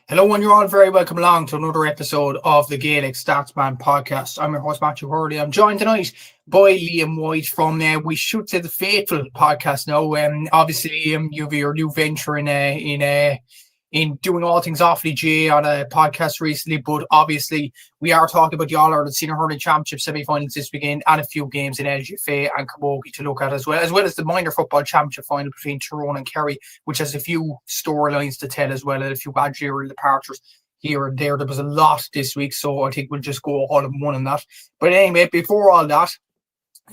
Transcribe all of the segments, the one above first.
Hello, and you're all very welcome along to another episode of the Gaelic Statsman podcast. I'm your host, Matthew Hurley. I'm joined tonight by Liam White from, we should say, the Faithful podcast now. Obviously, Liam, you have your new venture in doing all things Awfully J on a podcast recently, but obviously we are talking about the All-Ireland Senior Hurling Championship semi-finals this weekend and a few games in LGFA and Camogie to look at as well as the Minor Football Championship final between Tyrone and Kerry, which has a few storylines to tell as well, and a few managerial departures here and there. There was a lot this week, so I think we'll just go all in one on that. But anyway, before all that,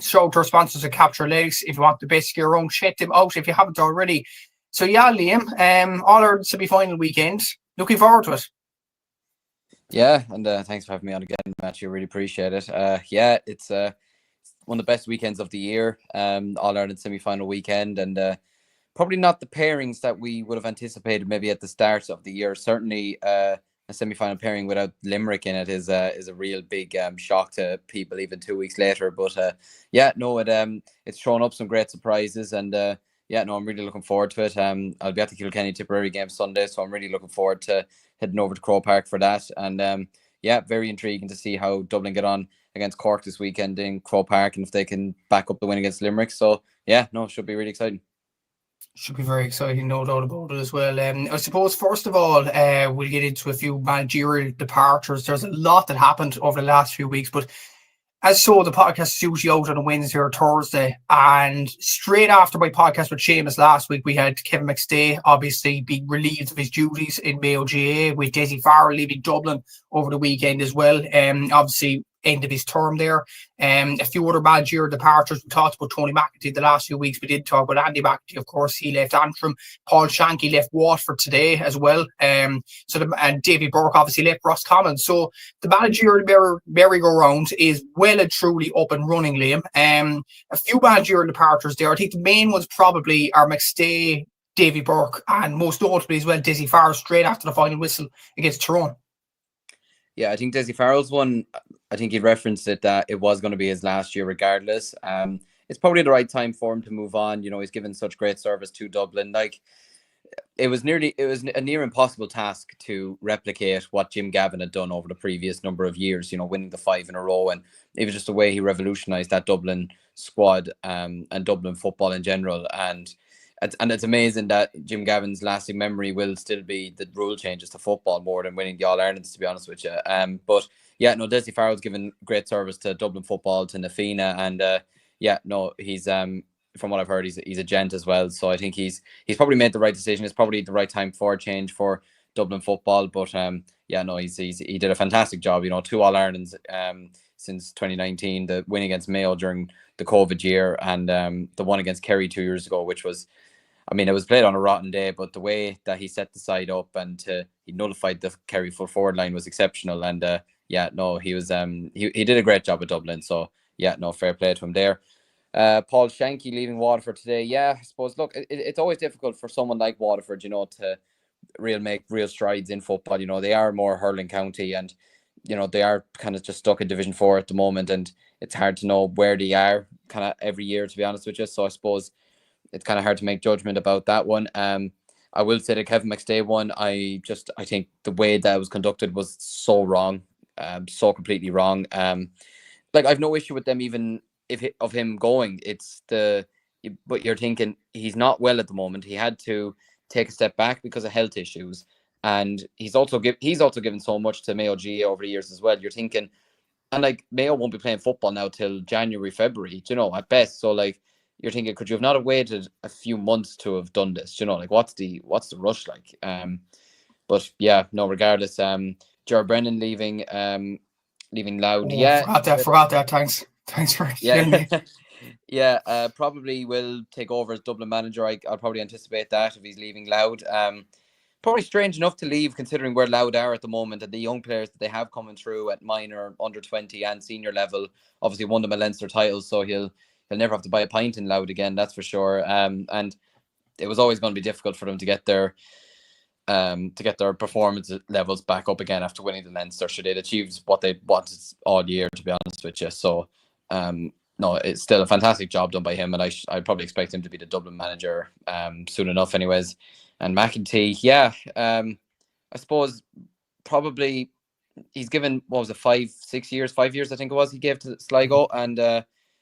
shout out to our sponsors at Capture Legs. If you want the best gear around, check them out if you haven't already. So yeah, Liam, All-Ireland semi-final weekend. Looking forward to it. Yeah, and thanks for having me on again, Matthew. Really appreciate it. It's one of the best weekends of the year. All-Ireland semi-final weekend, and probably not the pairings that we would have anticipated maybe at the start of the year. Certainly, a semi-final pairing without Limerick in it is a real big shock to people even 2 weeks later. But it's thrown up some great surprises, and I'm really looking forward to it. I'll be at the Kilkenny Tipperary game Sunday, so I'm really looking forward to heading over to Croke Park for that. And very intriguing to see how Dublin get on against Cork this weekend in Croke Park, and if they can back up the win against Limerick. So it should be really exciting. Should be very exciting, no doubt about it as well. I suppose, first of all, we'll get into a few managerial departures. There's a lot that happened over the last few weeks, but as so, the podcast is usually out on a Wednesday or Thursday, and straight after my podcast with Seamus last week, we had Kevin McStay obviously being relieved of his duties in Mayo GA, with Desi Farrell leaving Dublin over the weekend as well. Obviously, end of his term there. A few other managerial departures. We talked about Tony McEntee the last few weeks. We did talk about Andy McEntee, of course. He left Antrim. Paul Shanky left Waterford today as well. And Davy Burke obviously left Roscommon. So the managerial merry-go-round is well and truly up and running, Liam. A few managerial departures there. I think the main ones probably are McStay, Davy Burke, and most notably as well Desi Farrell straight after the final whistle against Tyrone. Yeah, I think Desi Farrell's one, I think he referenced it that it was going to be his last year regardless. It's probably the right time for him to move on. You know, he's given such great service to Dublin. Like, it was a near impossible task to replicate what Jim Gavin had done over the previous number of years, you know, winning the 5 in a row. And it was just the way he revolutionized that Dublin squad and Dublin football in general. And it's amazing that Jim Gavin's lasting memory will still be the rule changes to football more than winning the All-Irelands, to be honest with you. Desi Farrell's given great service to Dublin football, to Nafina, and he's from what I've heard, he's a gent as well. So I think he's probably made the right decision. It's probably the right time for a change for Dublin football. But he did a fantastic job. You know, 2 All-Irelands since 2019, the win against Mayo during the COVID year, and the one against Kerry 2 years ago, which was, I mean, it was played on a rotten day, but the way that he set the side up and he nullified the Kerry full forward line was exceptional. And he was he did a great job at Dublin. So fair play to him there. Paul Shanky leaving Waterford today. Yeah, I suppose, look, it's always difficult for someone like Waterford, you know, to make real strides in football. You know, they are more hurling county, and you know, they are kind of just stuck in Division 4 at the moment, and it's hard to know where they are kind of every year, to be honest with you. So I suppose it's kind of hard to make judgment about that one. I will say the Kevin McStay one, I think the way that it was conducted was so wrong, so completely wrong. I've no issue with them even of him going. But you're thinking he's not well at the moment. He had to take a step back because of health issues, and he's also given so much to Mayo GA over the years as well. You're thinking, and like, Mayo won't be playing football now till January, February, you know, at best. So like, you're thinking, could you have not have waited a few months to have done this? You know, like, what's the rush like? Regardless, Ger Brennan leaving Loud. Forgot that. Thanks for me. Probably will take over as Dublin manager. I'll probably anticipate that if he's leaving Loud. Probably strange enough to leave, considering where Loud are at the moment and the young players that they have coming through at minor, under 20 and senior level. Obviously won them a Leinster title, so he'll never have to buy a pint in Loud again, that's for sure. And it was always going to be difficult for them to get their performance levels back up again after winning the Leinster. So they'd achieved what they wanted all year, to be honest with you. So it's still a fantastic job done by him, and I'd probably expect him to be the Dublin manager soon enough anyways. And McEntee, I I suppose probably he's given, what was it, 5 years, I think it was, he gave to Sligo. And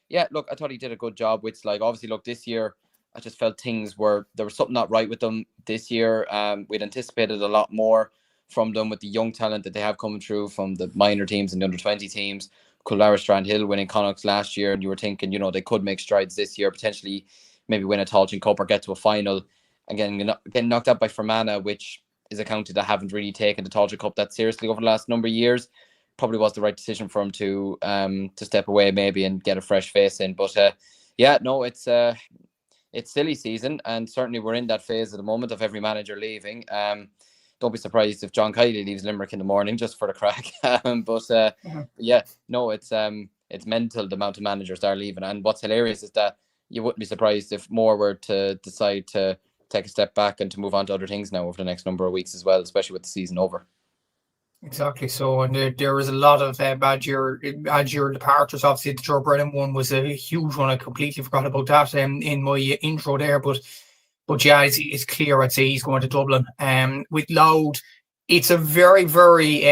yeah, look, I thought he did a good job with Sligo. Obviously, look, this year, I just felt there was something not right with them this year. We'd anticipated a lot more from them with the young talent that they have coming through from the minor teams and the under-20 teams. Kildare Strandhill winning Connacht last year, and you were thinking, they could make strides this year, potentially maybe win a Tailteann Cup or get to a final. Again, getting knocked out by Fermanagh, which is a county that haven't really taken the Tailteann Cup that seriously over the last number of years, probably was the right decision for him to step away maybe and get a fresh face in. But yeah, no, it's silly season, and certainly we're in that phase at the moment of every manager leaving. Don't be surprised if John Kiley leaves Limerick in the morning just for the crack. But yeah, no, it's mental the amount of managers that are leaving. And what's hilarious is that you wouldn't be surprised if more were to decide to take a step back and to move on to other things now over the next number of weeks as well, especially with the season over. Exactly. So, and there was a lot of bad year departures. Obviously, the Joe Brennan one was a huge one. I completely forgot about that in my intro there. But yeah, it's clear. I'd say he's going to Dublin. With Loud, it's a very, very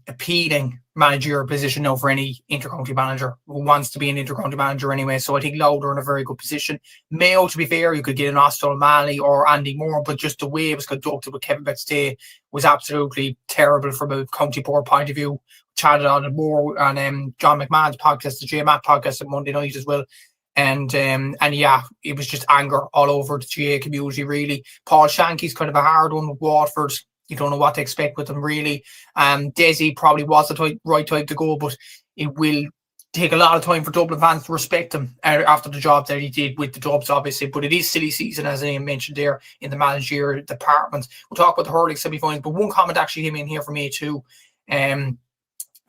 appealing managerial position now for any intercounty manager who wants to be an intercounty manager anyway. So I think Loud are in a very good position. Mayo, to be fair, you could get an Austell O'Malley or Andy Moore, but just the way it was conducted with Kevin Betstay was absolutely terrible from a county board point of view. Chatted on it more on John McMahon's podcast, the JMAT podcast on Monday night as well. And yeah, it was just anger all over the GA community, really. Paul Shanky's kind of a hard one with Waterford. You don't know what to expect with them, really. Desi probably was the right time to go, but it will take a lot of time for Dublin fans to respect him after the job that he did with the Dubs, obviously. But it is silly season, as I mentioned there, in the managerial department. We'll talk about the hurling semi-finals, but one comment actually came in here for me too.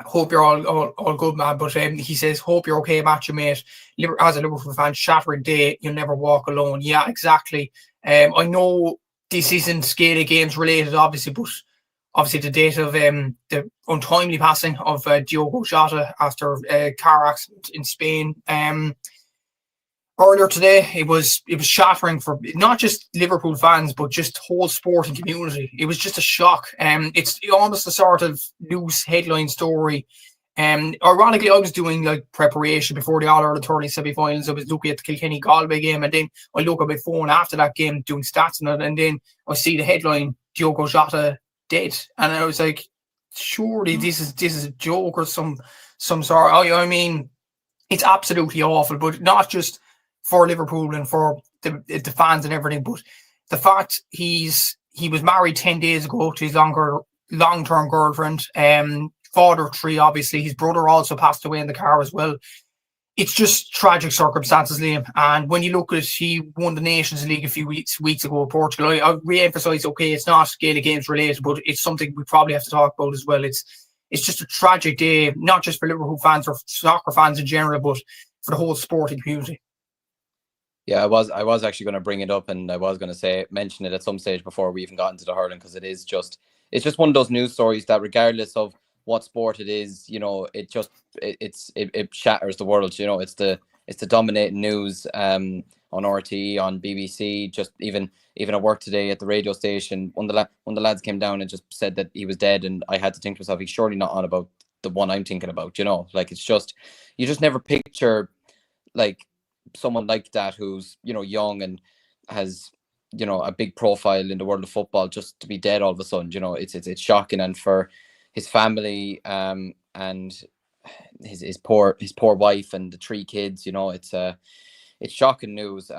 Hope you're all good, man. But he says, hope you're okay, Matthew, mate. As a Liverpool fan, shattering day, you'll never walk alone. Yeah, exactly. I know this isn't Gaelic games related, obviously, but obviously the date of the untimely passing of Diogo Jota after a car accident in Spain. Earlier today, it was shattering for not just Liverpool fans, but just whole sporting community. It was just a shock. It's almost a sort of news headline story. Ironically, I was doing like preparation before the All-Ireland Tourney semi-finals. I was looking at the Kilkenny Galway game, and then I look at my phone after that game doing stats on it, and then I see the headline, Diogo Jota dead. And I was like, surely this is a joke or some sort. I mean, it's absolutely awful, but not just for Liverpool and for the fans and everything, but the fact he was married 10 days ago to his long-term girlfriend, father of 3, obviously. His brother also passed away in the car as well. It's just tragic circumstances, Liam. And when you look at it, he won the Nations League a few weeks ago in Portugal. I re-emphasise, okay, it's not Gaelic games related, but it's something we probably have to talk about as well. It's just a tragic day, not just for Liverpool fans or soccer fans in general, but for the whole sporting community. Yeah, I was actually going to bring it up, and I was going to mention it at some stage before we even got into the hurling, because it's just one of those news stories that, regardless of what sport it is, it shatters the world. It's the dominating news on RTE, on BBC. Just even at work today at the radio station, one of the lads came down and just said that he was dead, and I had to think to myself, he's surely not on about the one I'm thinking about. Like, it's just, you just never picture like someone like that who's young and has a big profile in the world of football just to be dead all of a sudden. It's shocking, and for his family and his poor wife and the 3 kids, it's shocking news.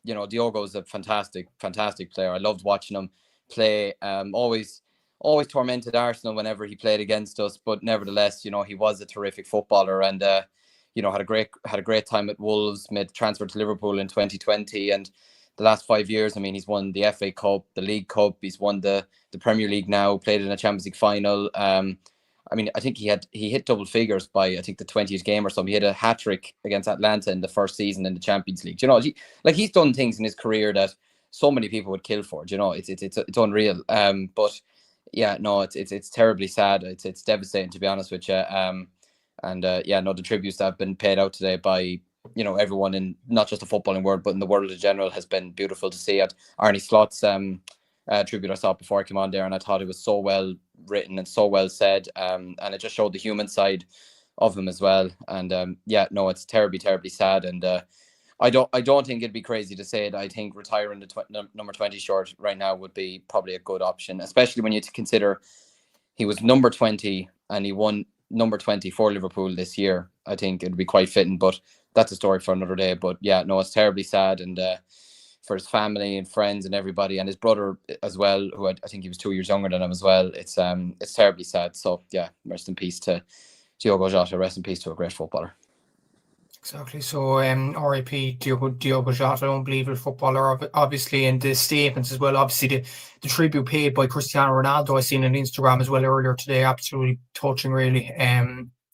Diogo's a fantastic player. I loved watching him play. Always tormented Arsenal whenever he played against us, but nevertheless, he was a terrific footballer, and had a great time at Wolves, made the transfer to Liverpool in 2020, and the last 5 years, I mean, he's won the FA Cup, the League Cup, he's won the Premier League now, played in a Champions League final. I mean, I think he hit double figures by, I think, the 20th game or something. He had a hat-trick against Atlanta in the first season in the Champions League. He's done things in his career that so many people would kill for. It's unreal. But yeah, no, it's terribly sad. It's devastating, to be honest with you. The tributes that have been paid out today by everyone in not just the footballing world but in the world in general has been beautiful to see. At Arnie Slott's tribute I saw before I came on there, and I thought it was so well written and so well said, and it just showed the human side of him as well. And it's terribly sad. And I don't think it'd be crazy to say it. I think retiring the number 20 short right now would be probably a good option, especially when you consider he was number 20 and he won number 20 for Liverpool this year. I think it'd be quite fitting, but that's a story for another day. But yeah, no, it's terribly sad, and for his family and friends and everybody, and his brother as well, who I think he was 2 years younger than him as well. It's terribly sad. So yeah, rest in peace to Diogo Jota. Rest in peace to a great footballer. Exactly. So, RIP Diogo Jota, unbelievable footballer, obviously, and the statements as well. Obviously, the tribute paid by Cristiano Ronaldo, I seen on Instagram as well earlier today, absolutely touching, really.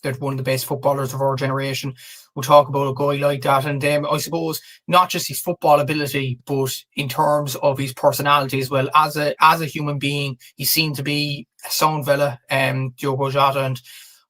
That one of the best footballers of our generation. We'll talk about a guy like that, and I suppose not just his football ability, but in terms of his personality as well. As a human being, he seemed to be a sound fella, Diogo Jota, and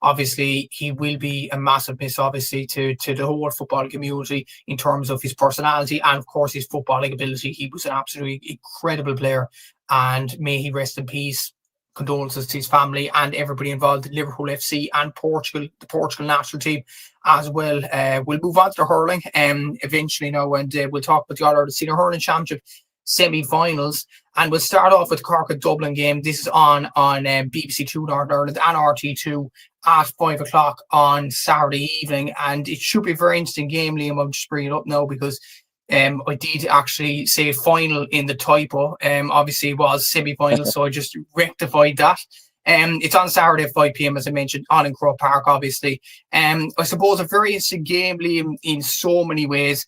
obviously, he will be a massive miss, obviously, to the whole football community in terms of his personality and, of course, his footballing ability. He was an absolutely incredible player, and may he rest in peace. Condolences to his family and everybody involved in Liverpool FC and Portugal, the Portugal national team as well. We'll move on to the hurling eventually now, and we'll talk about the other Senior Hurling Championship semi-finals, and we'll start off with Cork and Dublin game. This is on BBC Two Northern Ireland and RT2 at 5 o'clock on Saturday evening, and it should be a very interesting game, Liam. I'm just bringing it up now because I did actually say final in the typo. Obviously it was semi-final, so I just rectified that. It's on Saturday at 5 p.m, as I mentioned, on in Croke Park, obviously. I suppose a very interesting game, Liam, in so many ways.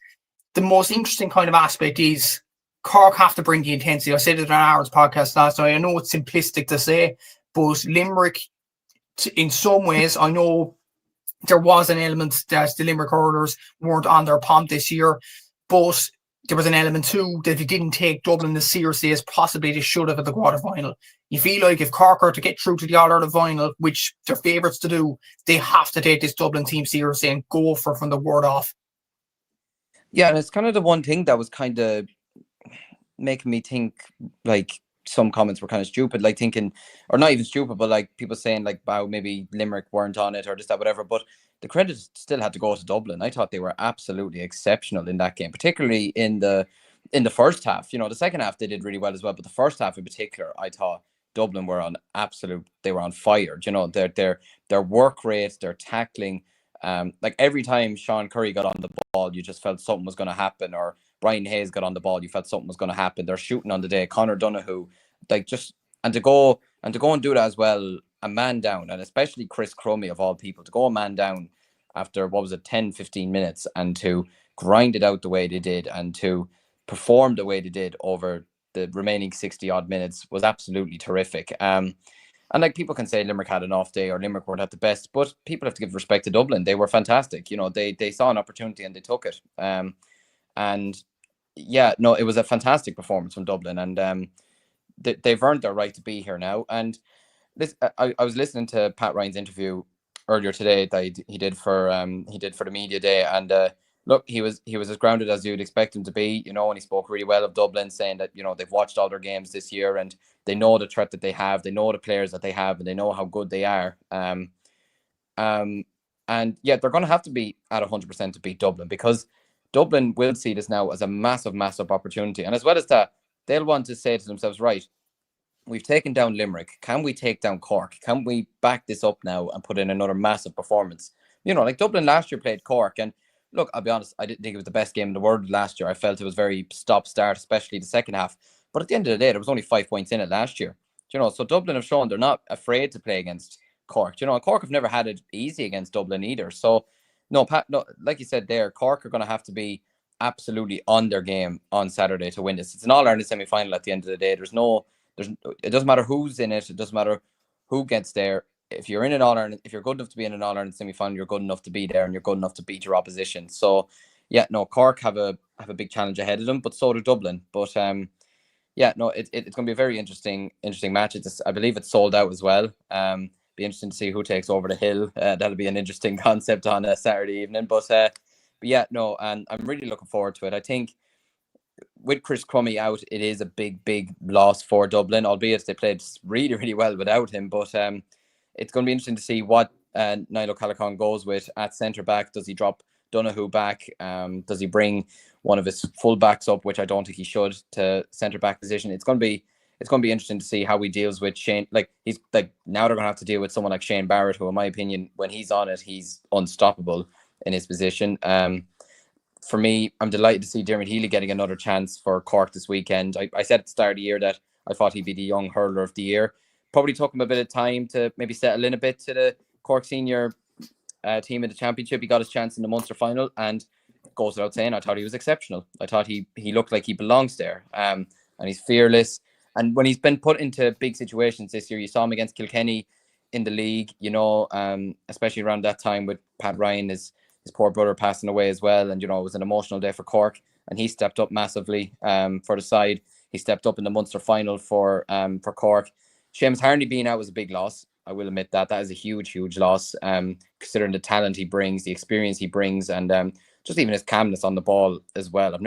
The most interesting kind of aspect is Cork have to bring the intensity. I said it on Aaron's podcast last night. I know it's simplistic to say, but Limerick, in some ways, I know there was an element that the Limerick hurlers weren't on their pomp this year, but there was an element too that they didn't take Dublin as seriously as possibly they should have at the quarter-final. You feel like if Cork are to get through to the All-Ireland final, which they're favourites to do, they have to take this Dublin team seriously and go for from the word off. Yeah, and it's kind of the one thing that was kind of making me think, like, some comments were kind of stupid, like thinking, or not even stupid, but like people saying like, wow, maybe Limerick weren't on it or just that, whatever. But the credit still had to go to Dublin. I thought they were absolutely exceptional in that game, particularly in the first half. You know, the second half they did really well as well, but the first half in particular, I thought Dublin were on they were on fire. You know, their work rate, their tackling, like every time Sean Curry got on the ball, you just felt something was going to happen, or Brian Hayes got on the ball, you felt something was going to happen. They're shooting on the day. Conor Donoghue, like, just and to go and do that as well, a man down, and especially Chris Crummy of all people, to go a man down after, what was it, 10-15 minutes, and to grind it out the way they did and to perform the way they did over the remaining 60 odd minutes was absolutely terrific. And like, people can say Limerick had an off day or Limerick weren't at the best, but people have to give respect to Dublin. They were fantastic. You know, they saw an opportunity and they took it. And yeah, no, it was a fantastic performance from Dublin, and they've earned their right to be here now. And this, I was listening to Pat Ryan's interview earlier today that he did for the media day, and look, he was as grounded as you'd expect him to be, you know, and he spoke really well of Dublin, saying that, you know, they've watched all their games this year and they know the threat that they have, they know the players that they have, and they know how good they are. And yeah, they're going to have to be at 100% to beat Dublin, because Dublin will see this now as a massive, massive opportunity. And as well as that, they'll want to say to themselves, right, we've taken down Limerick. Can we take down Cork? Can we back this up now and put in another massive performance? You know, like Dublin last year played Cork, and look, I'll be honest, I didn't think it was the best game in the world last year. I felt it was very stop-start, especially the second half. But at the end of the day, there was only 5 points in it last year. You know, so Dublin have shown they're not afraid to play against Cork. You know, and Cork have never had it easy against Dublin either. So, no, Pat, no, like you said there, Cork are going to have to be absolutely on their game on Saturday to win this. It's an All-Ireland semi-final at the end of the day. It doesn't matter who's in it. It doesn't matter who gets there. If you're in an All-Ireland, if you're good enough to be in an All-Ireland semi-final, you're good enough to be there, and you're good enough to beat your opposition. So, yeah, no, Cork have a big challenge ahead of them, but so do Dublin. But yeah, no, it's going to be a very interesting match. I believe it's sold out as well. Be interesting to see who takes over the hill. That'll be an interesting concept on a Saturday evening. But yeah, no, and I'm really looking forward to it. I think with Chris Crummey out, it is a big loss for Dublin, albeit they played really, really well without him. But it's going to be interesting to see what Niall O'Callaghan goes with at centre-back. Does he drop Donoghue back? Does he bring one of his full-backs up, which I don't think he should, to centre-back position? It's going to be interesting to see how he deals with Shane. Like, he's like, now they're going to have to deal with someone like Shane Barrett, who, in my opinion, when he's on it, he's unstoppable in his position. For me, I'm delighted to see Dermot Healy getting another chance for Cork this weekend. I said at the start of the year that I thought he'd be the young hurler of the year. Probably took him a bit of time to maybe settle in a bit to the Cork senior team in the championship. He got his chance in the Munster final, and goes without saying, I thought he was exceptional. I thought he looked like he belongs there. And he's fearless. And when he's been put into big situations this year, you saw him against Kilkenny in the league, you know, especially around that time with Pat Ryan, his poor brother passing away as well. And, you know, it was an emotional day for Cork, and he stepped up massively for the side. He stepped up in the Munster final for Cork. Seamus Harney being out was a big loss. I will admit that. That is a huge loss, considering the talent he brings, the experience he brings, and just even his calmness on the ball as well.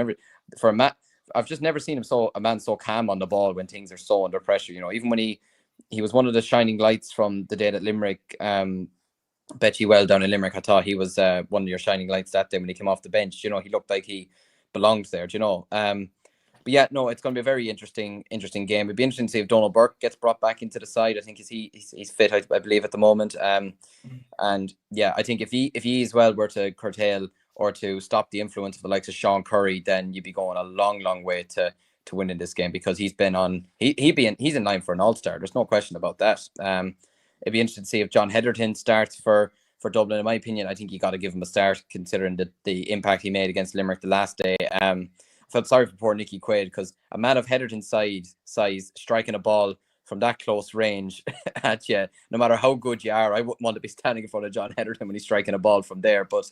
I've just never seen a man so calm on the ball when things are so under pressure. You know, even when he was one of the shining lights from the day that Limerick bet you well down in Limerick. I thought he was one of your shining lights that day when he came off the bench. You know, he looked like he belonged there. Do you know? But yeah, no, it's going to be a very interesting game. It'd be interesting to see if Donald Burke gets brought back into the side. I think he's fit, I believe, at the moment. And yeah, I think if he as well were to curtail or to stop the influence of the likes of Sean Curry, then you'd be going a long way to winning this game, because he's in line for an All-Star. There's no question about that. It'd be interesting to see if John Heatherton starts for Dublin. In my opinion, I think you got to give him a start, considering the impact he made against Limerick the last day. I felt sorry for poor Nicky Quaid, because a man of Heatherton's size striking a ball from that close range at you, no matter how good you are, I wouldn't want to be standing in front of John Heatherton when he's striking a ball from there. But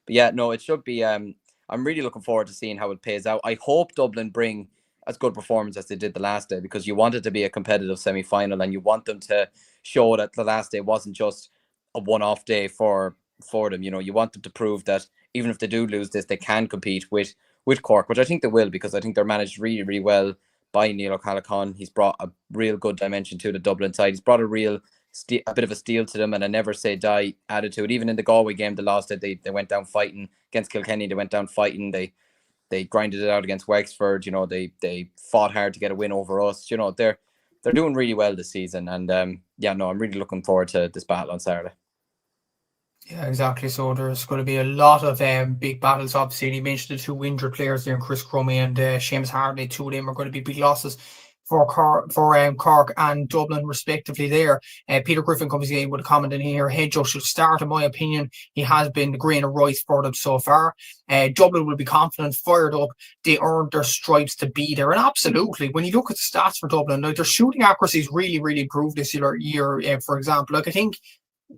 yeah, no, it should be. I'm really looking forward to seeing how it pays out. I hope Dublin bring as good performance as they did the last day, because you want it to be a competitive semi-final, and you want them to show that the last day wasn't just a one-off day for them. You know, you want them to prove that even if they do lose this, they can compete with Cork, which I think they will, because I think they're managed really well by Niall O'Callaghan. He's brought a real good dimension to the Dublin side. He's brought a bit of a steel to them, and a never say die attitude. Even in the Galway game, they lost it. They went down fighting against Kilkenny. They went down fighting. They grinded it out against Wexford. You know, they fought hard to get a win over us. You know, they're doing really well this season, and yeah, no, I'm really looking forward to this battle on Saturday. Yeah, exactly. So there's going to be a lot of big battles, obviously. And you mentioned the two injured players there, Chris Crummey and Seamus Harney. Two of them are going to be big losses for Cork and Dublin, respectively. There, Peter Griffin comes in with a comment in here. Hedgehouse should start, in my opinion. He has been the grain of rice for them so far. Dublin will be confident, fired up. They earned their stripes to be there, and absolutely, when you look at the stats for Dublin, like, their shooting accuracy has really improved this year. For example, like, I think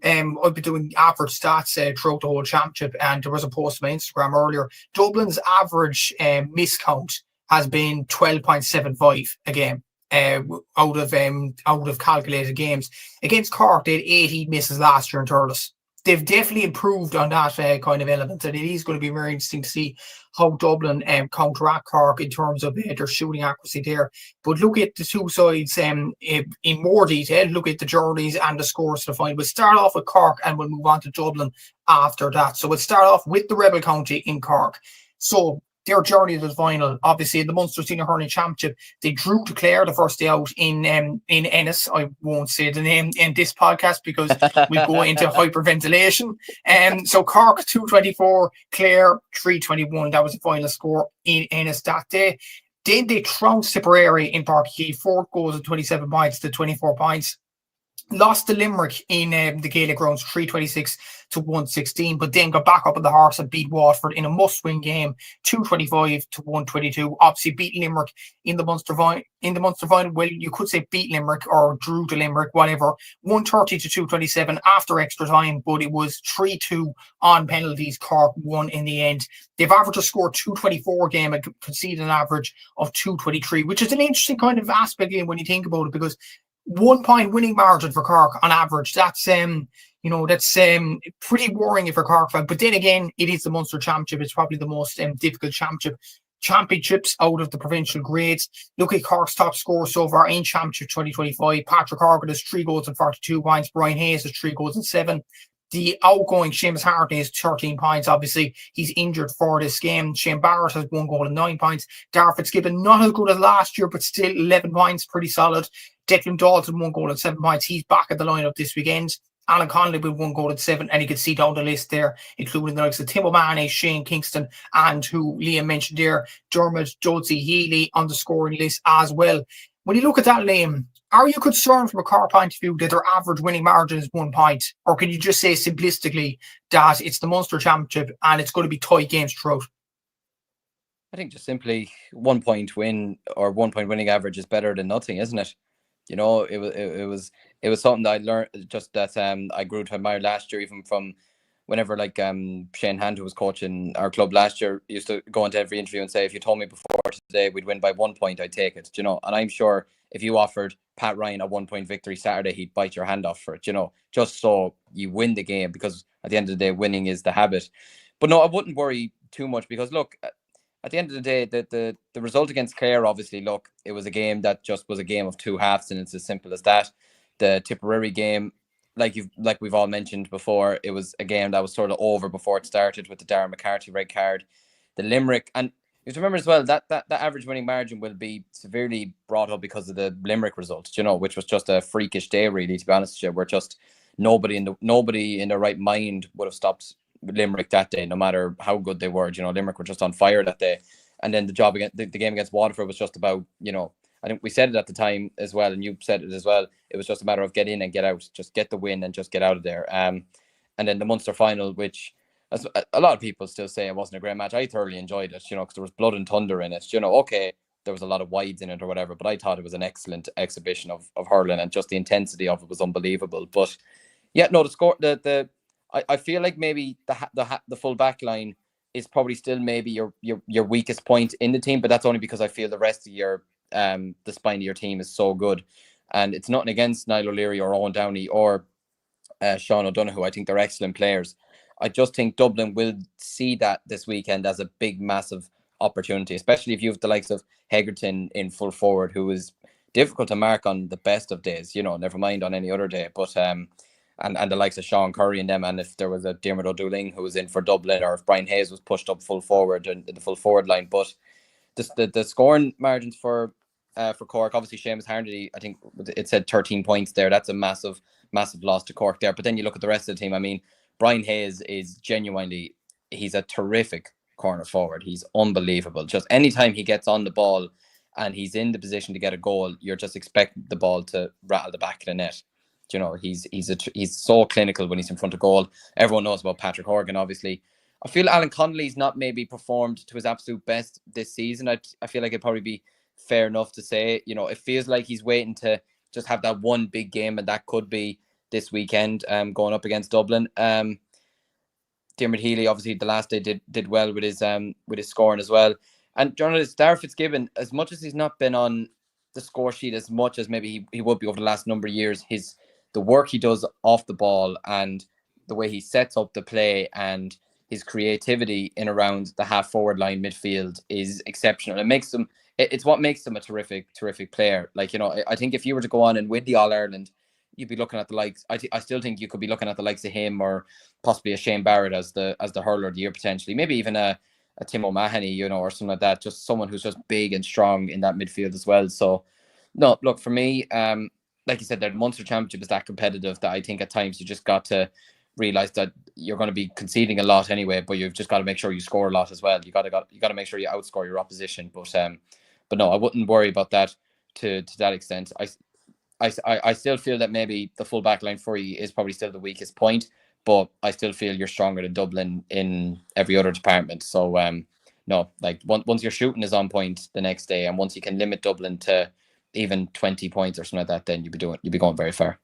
I've been doing average stats throughout the whole championship, and there was a post on my Instagram earlier. Dublin's average miscount has been 12.75 a game out of calculated games. Against Cork, they had 80 misses last year in Thurles. They've definitely improved on that kind of element, and it is going to be very interesting to see how Dublin counteract Cork in terms of their shooting accuracy there. But look at the two sides in more detail. Look at the journeys and the scores to the final. We'll start off with Cork, and we'll move on to Dublin after that. So we'll start off with the Rebel County in Cork. So their journey to the final, obviously in the Munster Senior Hurling Championship, they drew to Clare the first day out in Ennis. I won't say the name in this podcast because we go into hyperventilation. So Cork 224, Clare 321. That was the final score in Ennis that day. Then they trounced Tipperary in Park Key, 4 goals and 27 points to 24 points. Lost to Limerick in the Gaelic grounds 326 to 116, but then got back up on the horse and beat Waterford in a must-win game 225 to 122. Obviously beat Limerick in the Munster final. Well, you could say beat Limerick or drew to Limerick, whatever. 130 to 227 after extra time, but it was 3-2 on penalties. Cork won in the end. They've averaged a score 224 game and conceded an average of 223, which is an interesting kind of aspect when you think about it, because 1 point winning margin for Cork on average. That's pretty worrying if you're a Cork fan. But then again, it is the Munster Championship. It's probably the most difficult championship championships out of the provincial grades. Look at Cork's top scorer so far in Championship 2025. Patrick Horgan has 3 goals and 42 points. Brian Hayes has 3 goals and 7. The outgoing Seamus Hartney has 13 points. Obviously, he's injured for this game. Shane Barrett has 1 goal and 9 points. Darragh Fitzgibbon, not as good as last year, but still 11 points, pretty solid. Declan Dalton, 1 goal and 7 points. He's back at the lineup this weekend. Alan Connolly with 1 goal and 7, and you can see down the list there, including the likes of Tim O'Mahony, Shane Kingston, and who Liam mentioned there, Dermot Josie Healy on the scoring list as well. When you look at that, Liam, are you concerned from a Cork point of view that their average winning margin is 1 point? Or can you just say simplistically that it's the Munster Championship and it's going to be tight games throughout? I think just simply 1 point win or 1 point winning average is better than nothing, isn't it? You know, it was something that I learned, just that I grew to admire last year, even from whenever like Shane Hand, who was coaching our club last year, used to go into every interview and say, if you told me before today we'd win by 1 point, I'd take it. You know, and I'm sure if you offered Pat Ryan a 1 point victory Saturday, he'd bite your hand off for it, you know, just so you win the game, because at the end of the day, winning is the habit. But no, I wouldn't worry too much, because look, at the end of the day, the result against Clare, obviously, look, it was a game that just was a game of 2 halves, and it's as simple as that. The Tipperary game, like we've all mentioned before, it was a game that was sort of over before it started with the Darren McCarthy red card. The Limerick, and you have to remember as well that average winning margin will be severely brought up because of the Limerick result, you know, which was just a freakish day, really, to be honest with you, where just nobody in their right mind would have stopped Limerick that day, no matter how good they were. You know, Limerick were just on fire that day. And then the game against Waterford was just about, you know, I think we said it at the time as well, and you said it as well, it was just a matter of get in and get out, just get the win and just get out of there. And then the Munster final, which a lot of people still say it wasn't a great match. I thoroughly enjoyed it, you know, because there was blood and thunder in it. You know, okay, there was a lot of wides in it or whatever, but I thought it was an excellent exhibition of hurling, and just the intensity of it was unbelievable. But yeah, no, the score, I feel like maybe the full back line is probably still maybe your weakest point in the team, but that's only because I feel the rest of your the spine of your team is so good. And it's nothing against Niall O'Leary or Owen Downey or Sean O'Donoghue. I think they're excellent players. I just think Dublin will see that this weekend as a big, massive opportunity, especially if you have the likes of Hegarton in full forward, who is difficult to mark on the best of days, you know, never mind on any other day. But and the likes of Sean Curry and them, and if there was a Diarmuid O'Dooling who was in for Dublin, or if Brian Hayes was pushed up full forward in the full forward line. But the scoring margins for Cork, obviously Seamus Harnedy, I think it said 13 points there. That's a massive loss to Cork there. But then you look at the rest of the team. I mean, Brian Hayes is genuinely, he's a terrific corner forward. He's unbelievable. Just anytime he gets on the ball and he's in the position to get a goal, you're just expecting the ball to rattle the back of the net. You know, he's so clinical when he's in front of goal. Everyone knows about Patrick Horgan, obviously. I feel Alan Connolly's not maybe performed to his absolute best this season. I feel like it'd probably be fair enough to say, you know, it feels like he's waiting to just have that one big game, and that could be this weekend, going up against Dublin. Diarmuid Healy, obviously, the last day did well with his scoring as well. And journalist Darragh Fitzgibbon, as much as he's not been on the score sheet as much as maybe he would be over the last number of years, the work he does off the ball and the way he sets up the play and his creativity in around the half forward line midfield is exceptional. It's what makes him a terrific player. Like, you know, I think if you were to go on and win the All-Ireland, you'd be looking at the likes. I still think you could be looking at the likes of him, or possibly a Shane Barrett as the hurler of the year potentially. Maybe even a Tim O'Mahony, you know, or something like that. Just someone who's just big and strong in that midfield as well. So, no, look, for me, like you said, the Munster Championship is that competitive that I think at times you just got to realise that you're going to be conceding a lot anyway, but you've just got to make sure you score a lot as well. You got to make sure you outscore your opposition. But no, I wouldn't worry about that to that extent. I still feel that maybe the full back line for you is probably still the weakest point, but I still feel you're stronger than Dublin in every other department. So no, like once your shooting is on point the next day, and once you can limit Dublin to even 20 points or something like that, then you'd be going very far.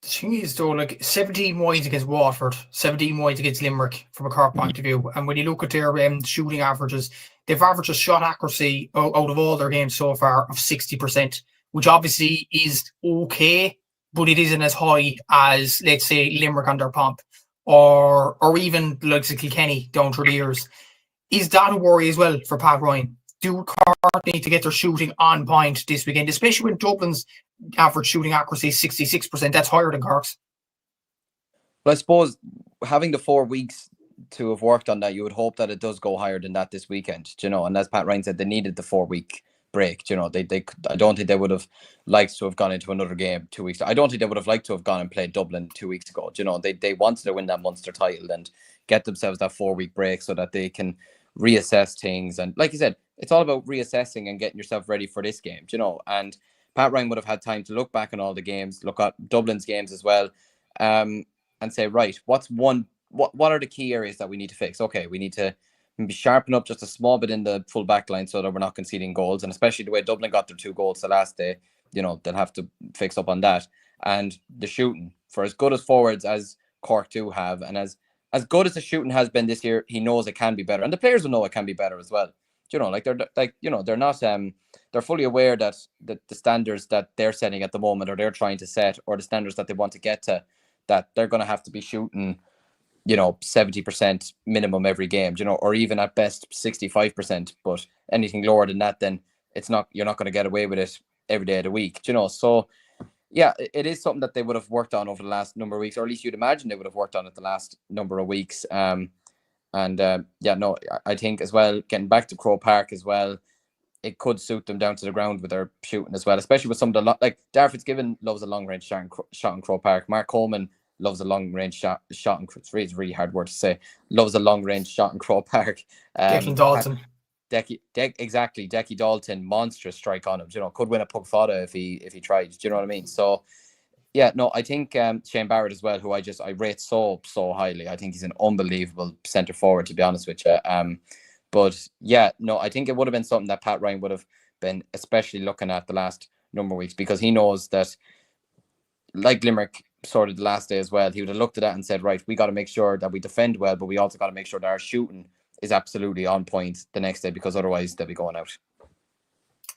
The thing is, though, like 17 points against Waterford, 17 points against Limerick from a Cork point of view. And when you look at their shooting averages, they've averaged a shot accuracy out of all their games so far of 60%, which obviously is okay, but it isn't as high as, let's say, Limerick under Pomp, or even the likes of Kilkenny down through the years. Is that a worry as well for Pat Ryan? Do Cork need to get their shooting on point this weekend, especially when Dublin's average shooting accuracy is 66%? That's higher than Cork's. But I suppose having the 4 weeks to have worked on that, you would hope that it does go higher than that this weekend, and as Pat Ryan said, they needed the 4 week break. They I don't think they would have liked to have gone into another game 2 weeks. I don't think they would have liked to have gone and played Dublin 2 weeks ago. They wanted to win that Munster title and get themselves that 4 week break so that they can reassess things. And like you said, it's all about reassessing and getting yourself ready for this game, and Pat Ryan would have had time to look back on all the games, look at Dublin's games as well, and say, right, what are the key areas that we need to fix? Okay, we need to maybe sharpen up just a small bit in the full back line so that we're not conceding goals. And especially the way Dublin got their 2 goals the last day, they'll have to fix up on that. And the shooting, for as good as forwards as Cork do have, and as good as the shooting has been this year, he knows it can be better. And the players will know it can be better as well. They're not they're fully aware that the standards that they're setting at the moment, or they're trying to set, or the standards that they want to get to, that they're going to have to be shooting 70% minimum every game, or even at best 65%. But anything lower than that, then you're not going to get away with it every day of the week, So yeah, it is something that they would have worked on over the last number of weeks, or at least you'd imagine they would have worked on it the last number of weeks. I think as well, getting back to Croke Park as well, it could suit them down to the ground with their shooting as well, especially with some of the like Darragh Fitzgibbon loves a long range shot in Croke Park. Mark Coleman loves a long range shot in, it's a really hard word to say, loves a long range shot in Croke Park. Declan Dalton. Exactly. Decky Dalton, monstrous strike on him. Could win a puck fodder if he tried. Do you know what I mean? So yeah, no, I think Shane Barrett as well, who I rate so highly. I think he's an unbelievable centre forward, to be honest with you. But yeah, no, I think it would have been something that Pat Ryan would have been especially looking at the last number of weeks, because he knows that, like Limerick sort of the last day as well, he would have looked at that and said, right, we got to make sure that we defend well, but we also got to make sure that our shooting is absolutely on point the next day, because otherwise they'll be going out.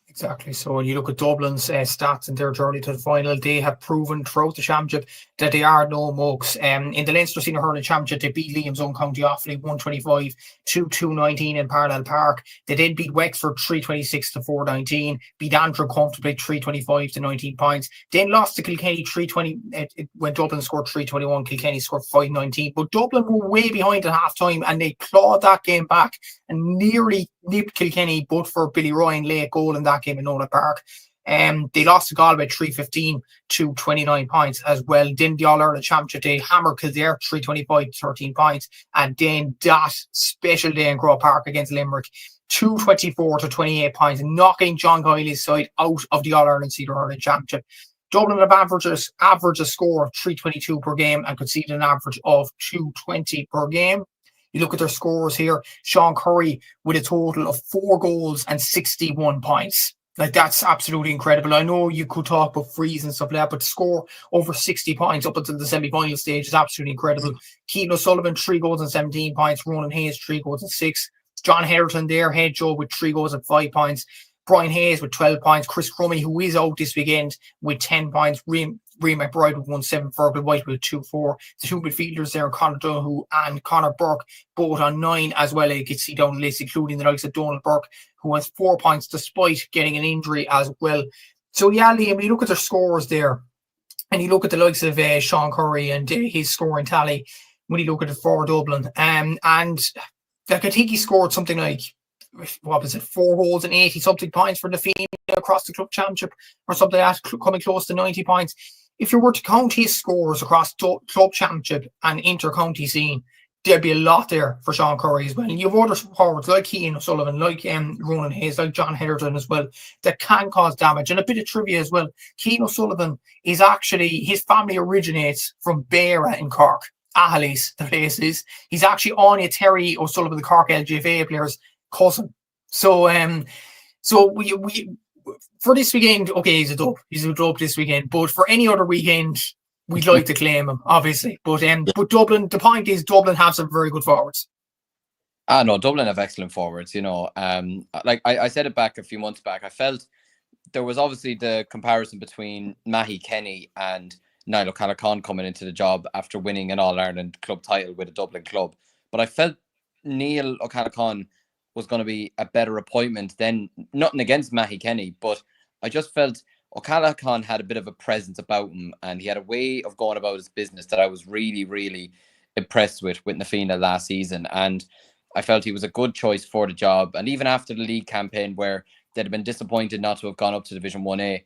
Exactly. So when you look at Dublin's stats and their journey to the final, they have proven throughout the championship that they are no mugs. In the Leinster Senior Hurling Championship, they beat Liam's own County Offaly 125-219 in Parnell Park. They then beat Wexford 326-419, beat Antrim comfortably 325-19 points. Then lost to Kilkenny 320 when Dublin scored 321. Kilkenny scored 519. But Dublin were way behind at half time and they clawed that game back and nearly nipped Kilkenny, but for Billy Ryan late goal in that game in Nolan Park. They lost to Galway 315-29 points as well. Then the All-Ireland Championship, they hammered Kildare 325-13 points. And then that special day in Croke Park against Limerick, 224-28 points, knocking John Coyley's side out of the All-Ireland Senior Hurling Championship. Dublin have averaged a score of 322 per game and conceded an average of 220 per game. You look at their scores here, Sean Curry with a total of 4 goals and 61 points. Like, that's absolutely incredible. I know you could talk about frees and stuff like that, but to score over 60 points up until the semi-final stage is absolutely incredible. Keaton O'Sullivan, 3 goals and 17 points. Ronan Hayes, 3 goals and 6. John Herriton there, head Joe, with 3 goals and 5 points. Brian Hayes with 12 points. Chris Crummy, who is out this weekend, with 10 points. Ray McBride with 1-7. Fergal White with 2-4. The 2 midfielders there, Conor Donoghue and Conor Burke, both on 9 as well. You can see down the list, including the likes of Donald Burke, who has 4 points despite getting an injury as well. So yeah, Liam, you look at their scores there, and you look at the likes of Sean Curry and his scoring tally when you look at it for Dublin. And like, I think he scored something like, 4 goals and 80 something points for the female across the club championship, or something like that, coming close to 90 points. If you were to count his scores across club championship and inter-county scene, there'd be a lot there for Sean Curry as well. And you have other forwards like Keane O'Sullivan, like Ronan Hayes, like John Herriton as well, that can cause damage. And a bit of trivia as well, Keane O'Sullivan is actually, his family originates from Beara in Cork. Ahalis, the place is. He's actually Anya Terry O'Sullivan, the Cork LGFA player's cousin. So we for this weekend, okay, he's a dub this weekend, but for any other weekend, we'd like to claim him, obviously. But Dublin, the point is, Dublin have some very good forwards. No, Dublin have excellent forwards. Like I said it back a few months back, I felt there was obviously the comparison between Mahi Kenny and Niall O'Callaghan coming into the job after winning an All-Ireland club title with a Dublin club. But I felt Neil O'Callaghan was going to be a better appointment than, nothing against Matty Kenny, but I just felt O'Callaghan had a bit of a presence about him, and he had a way of going about his business that I was really, really impressed with Na Fianna last season. And I felt he was a good choice for the job. And even after the league campaign, where they'd have been disappointed not to have gone up to Division 1A,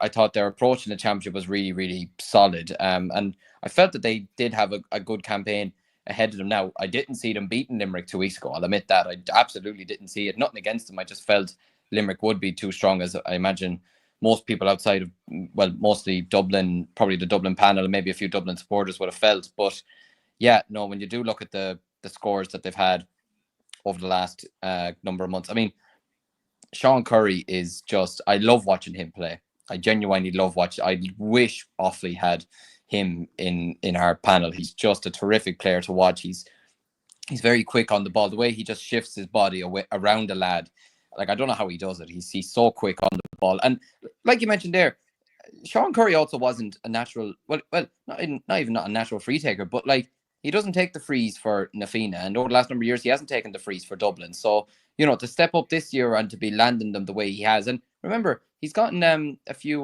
I thought their approach in the championship was really, really solid. And I felt that they did have a good campaign ahead of them. Now, I didn't see them beating Limerick 2 weeks ago. I'll admit that. I absolutely didn't see it. Nothing against them. I just felt Limerick would be too strong, as I imagine most people outside of, well, mostly Dublin, probably the Dublin panel, and maybe a few Dublin supporters would have felt. But yeah, no, when you do look at the scores that they've had over the last number of months, I mean, Sean Curry is just, I love watching him play. I genuinely love watching. I wish Offaly had him in our panel. He's just a terrific player to watch. He's very quick on the ball. The way he just shifts his body away around a lad, like, I don't know how he does it. He's so quick on the ball. And like you mentioned there, Sean Curry also wasn't a natural, well, not even a natural free taker, but like, he doesn't take the frees for Na Fianna, and over the last number of years, he hasn't taken the frees for Dublin. So, to step up this year and to be landing them the way he has, and remember, he's gotten a few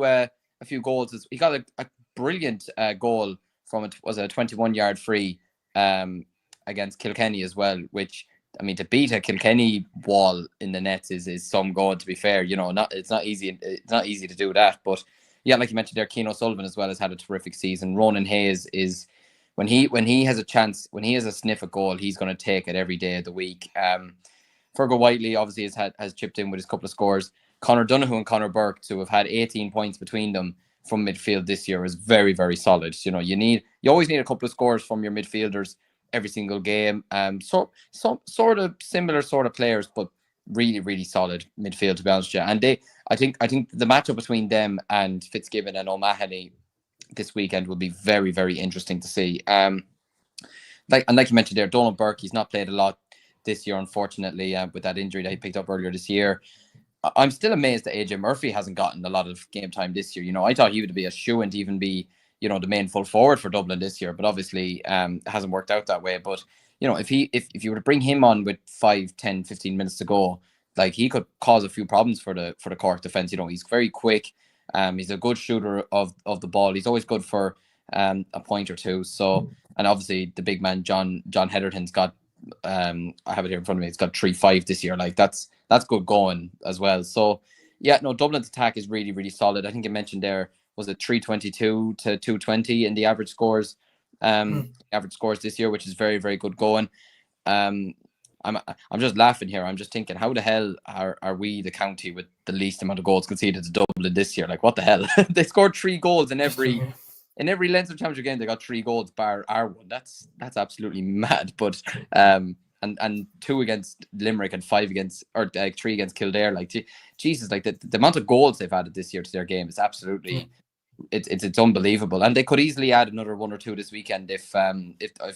goals. He got a brilliant goal from it, was a 21-yard free against Kilkenny as well, which, I mean, to beat a Kilkenny wall in the nets is some goal, to be fair. It's not easy. It's not easy to do that. But yeah, like you mentioned there, Keane O'Sullivan as well has had a terrific season. Ronan Hayes is, when he has a chance, when he has a sniff at goal, he's going to take it every day of the week. Fergal Whiteley obviously has chipped in with his couple of scores. Conor Donoghue and Conor Burke, to have had 18 points between them from midfield this year, is very, very solid. You always need a couple of scores from your midfielders every single game. So sort of similar sort of players, but really, really solid midfield, to be honest with you. And I think the matchup between them and Fitzgibbon and O'Mahony this weekend will be very, very interesting to see. Like you mentioned there, Donald Burke, he's not played a lot this year, unfortunately, with that injury that he picked up earlier this year. I'm still amazed that AJ Murphy hasn't gotten a lot of game time this year. I thought he would be a shoo-in to even be, the main full forward for Dublin this year, but obviously it hasn't worked out that way. But if you were to bring him on with 5, 10, 15 minutes to go, like, he could cause a few problems for the Cork defence. He's very quick. He's a good shooter of the ball. He's always good for a point or two. So, and obviously the big man John Heatherton's got, I have it here in front of me, he's got 3-5 this year. Like, that's good going as well. So yeah, no, Dublin's attack is really, really solid. I think you mentioned there, was it 322 to 220 in the average scores, average scores this year, which is very, very good going. I'm just laughing here. I'm just thinking, how the hell are we the county with the least amount of goals conceded to Dublin this year? Like, what the hell? They scored 3 goals in every Leinster Championship game. They got 3 goals bar our one. That's absolutely mad. But and 2 against Limerick and 5 against, or 3 against Kildare. Like, Jesus, like the amount of goals they've added this year to their game is absolutely it's unbelievable. And they could easily add another 1 or 2 this weekend if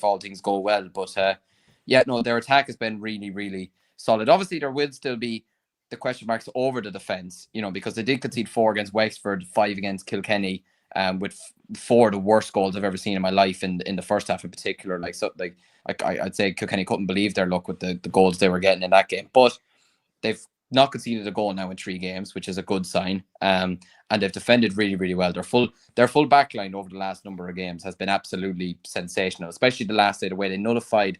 all things go well. But yeah, no, their attack has been really, really solid. Obviously, there will still be the question marks over the defence, because they did concede 4 against Wexford, 5 against Kilkenny, with 4 of the worst goals I've ever seen in my life in the first half in particular. I'd say Kilkenny couldn't believe their luck with the goals they were getting in that game. But they've not conceded a goal now in 3 games, which is a good sign. And they've defended really, really well. Their full back line over the last number of games has been absolutely sensational, especially the last day. The way they nullified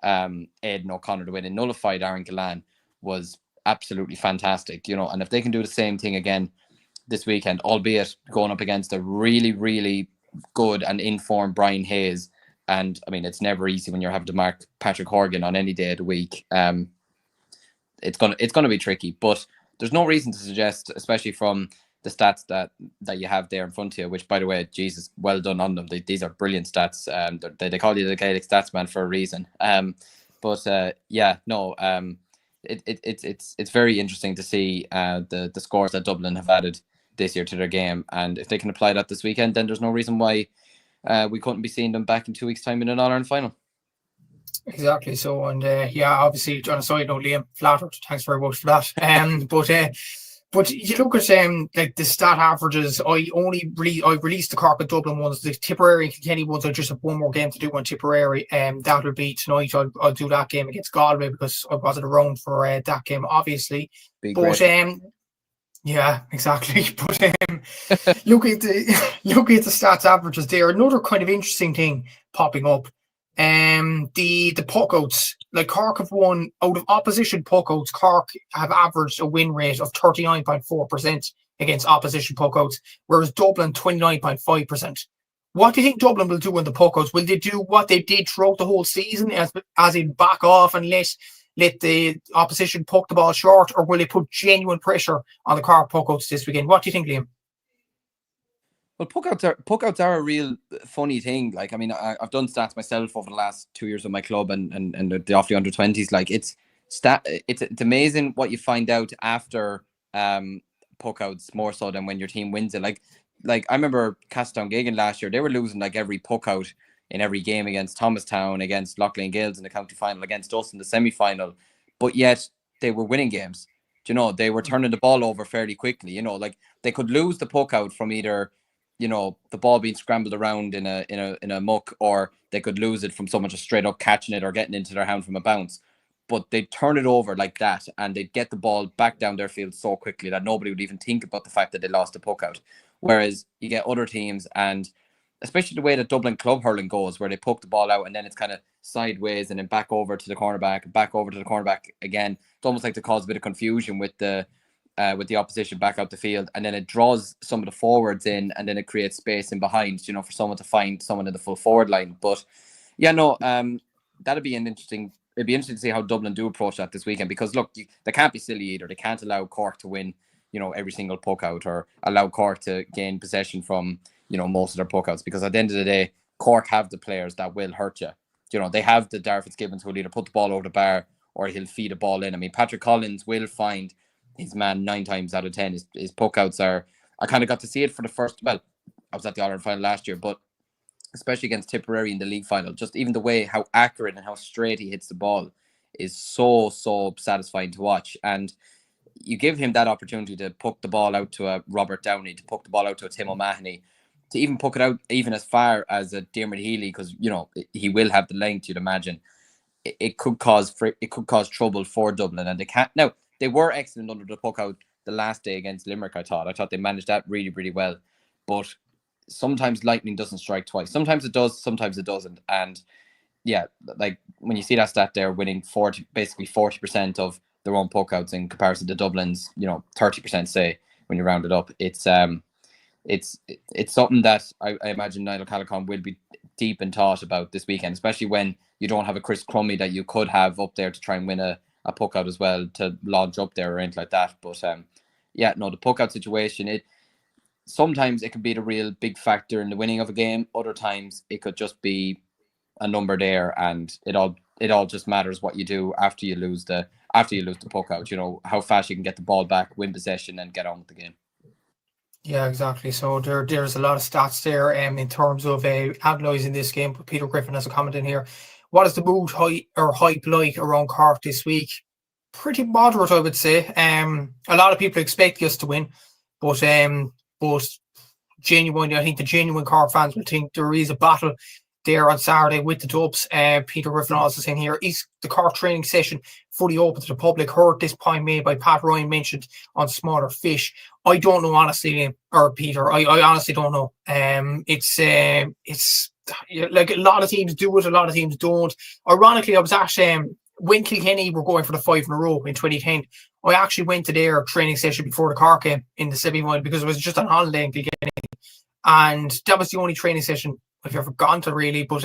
Aidan O'Connor, the way they nullified Aaron Gillan was absolutely fantastic. And if they can do the same thing again this weekend, albeit going up against a really, really good and informed Brian Hayes, and I mean, it's never easy when you're having to mark Patrick Horgan on any day of the week. It's gonna be tricky, but there's no reason to suggest, especially from the stats that you have there in front of you, which, by the way, Jesus, well done on them. These are brilliant stats. They call you the Gaelic Statsman for a reason. It's very interesting to see the scores that Dublin have added this year to their game, and if they can apply that this weekend, then there's no reason why we couldn't be seeing them back in 2 weeks' time in an All-Ireland final. Exactly. So, and obviously, on a side note, Liam, flattered. Thanks very much for that. But you look at like the stat averages. I released the Cork and Dublin ones. The Tipperary and Kilkenny ones. I just have one more game to do on Tipperary. That will be tonight. I'll do that game against Galway because I wasn't around for that game, obviously. Be But great. yeah, exactly. But look at the stats averages there. Another kind of interesting thing popping up. The puckouts. Like Cork have won out of opposition puckouts. Cork have averaged a win rate of 39.4% against opposition puckouts, whereas Dublin 29.5%. What do you think Dublin will do in the puckouts? Will they do what they did throughout the whole season, as in back off and let the opposition puck the ball short, or will they put genuine pressure on the Cork puckouts this weekend? What do you think, Liam? Well, puckouts are a real funny thing. Like, I mean, I've done stats myself over the last 2 years with my club and the off the under-20s. Like, it's amazing what you find out after puckouts more so than when your team wins it. Like I remember Castletown last year, they were losing like every puckout in every game against Thomastown, against Loughlin Gales in the county final, against us in the semi-final, but yet they were winning games. You know, they were turning the ball over fairly quickly. You know, like they could lose the puck out from either, you know, the ball being scrambled around in a muck, or they could lose it from someone just straight up catching it or getting into their hand from a bounce. But they'd turn it over like that, and they'd get the ball back down their field so quickly that nobody would even think about the fact that they lost the puck out. Whereas you get other teams, and especially the way that Dublin club hurling goes, where they poke the ball out and then it's kind of sideways and then back over to the cornerback, back over to the cornerback again. It's almost like to cause a bit of confusion with the opposition back out the field, and then it draws some of the forwards in, and then it creates space in behind, you know, for someone to find someone in the full forward line. But yeah, no, that'd be it'd be interesting to see how Dublin do approach that this weekend, because look, they can't be silly either. They can't allow Cork to win, you know, every single puck out, or allow Cork to gain possession from, you know, most of their puck outs, because at the end of the day, Cork have the players that will hurt you. You know, they have the Darragh Fitzgibbons who will either put the ball over the bar or he'll feed a ball in. I mean, Patrick Collins will find his man 9 times out of 10. His puck outs are, I kind of got to see it for the first, well, I was at the All-Ireland final last year, but especially against Tipperary in the league final, just even the way how accurate and how straight he hits the ball is so satisfying to watch. And you give him that opportunity to puck the ball out to a Robert Downey, to puck the ball out to a Tim O'Mahony, to even puck it out even as far as a Diarmuid Healy, because, you know, he will have the length, you'd imagine. It could cause trouble for Dublin, and they can't. Now, they were excellent under the puck out the last day against Limerick, I thought they managed that really, really well. But sometimes lightning doesn't strike twice. Sometimes it does, sometimes it doesn't. And yeah, like when you see that stat there, winning 40% of their own puck outs in comparison to Dublin's, you know, 30%, say, when you round it up, it's something that I imagine Niall Callaghan will be deep in thought about this weekend, especially when you don't have a Chris Crummy that you could have up there to try and win a puck out as well, to launch up there or anything like that. But yeah, no, the puck out situation, sometimes it could be the real big factor in the winning of a game. Other times it could just be a number there, and it all just matters what you do after you lose the puck out. You know, how fast you can get the ball back, win possession, and get on with the game. Yeah, exactly. So there's a lot of stats there in terms of analysing this game. But Peter Griffin has a comment in here. What is the mood hype like around Cork this week? Pretty moderate, I would say. A lot of people expect us to win, but genuinely, I think the genuine Cork fans will think there is a battle there on Saturday with the Dubs. Peter Griffin also saying here, is the Cork training session fully open to the public? Heard this point made by Pat Ryan mentioned on smaller fish. I don't know, honestly, or Peter. I honestly don't know. It's like a lot of teams do it, a lot of teams don't. Ironically, I was at when Kilkenny were going for the 5 in a row in 2010. I actually went to their training session before the Cork game in the semi-final because it was just on holiday in Kilkenny, and that was the only training session I've ever gone to, really. But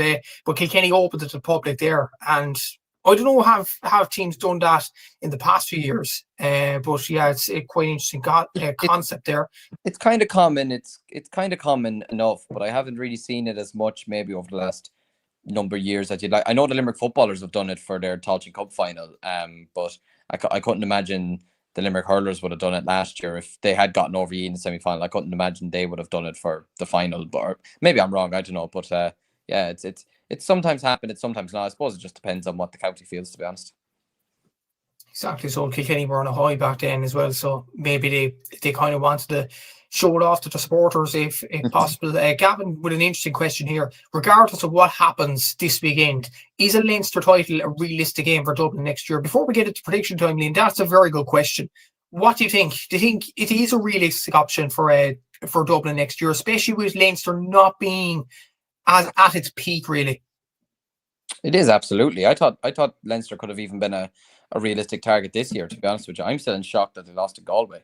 Kilkenny opened it to the public there, and I don't know have teams done that in the past few years. But yeah, it's a quite interesting concept there. It's kind of common. It's kind of common enough, but I haven't really seen it as much maybe over the last number of years that you'd like. I know the Limerick footballers have done it for their Tailteann Cup final, but I couldn't imagine the Limerick hurlers would have done it last year if they had gotten over you in the semi-final. I couldn't imagine they would have done it for the final, but maybe I'm wrong. I don't know, but yeah, it's sometimes happened. It's sometimes not. I suppose it just depends on what the county feels, to be honest. Exactly. So Kilkenny were on a high back then as well. So maybe they kind of wanted to show it off to the supporters if possible. Gavin, with an interesting question here. Regardless of what happens this weekend, is a Leinster title a realistic game for Dublin next year? Before we get into prediction time, Liam, that's a very good question. What do you think? Do you think it is a realistic option for Dublin next year, especially with Leinster not being at its peak, really? It is, absolutely. I thought Leinster could have even been a realistic target this year, to be honest with you. I'm still in shock that they lost to Galway,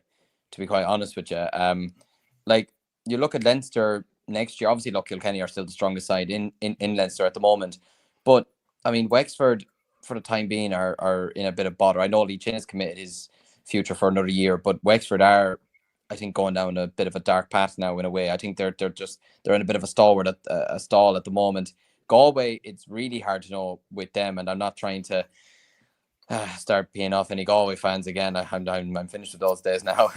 to be quite honest with you. Like, you look at Leinster next year, obviously, look, Kilkenny are still the strongest side in Leinster at the moment. But, I mean, Wexford, for the time being, are in a bit of bother. I know Lee Chin has committed his future for another year, but Wexford are, I think, going down a bit of a dark path now in a way. I think they're in a bit of a stall at the moment. Galway, it's really hard to know with them, and I'm not trying to start paying off any Galway fans again. I'm finished with those days now.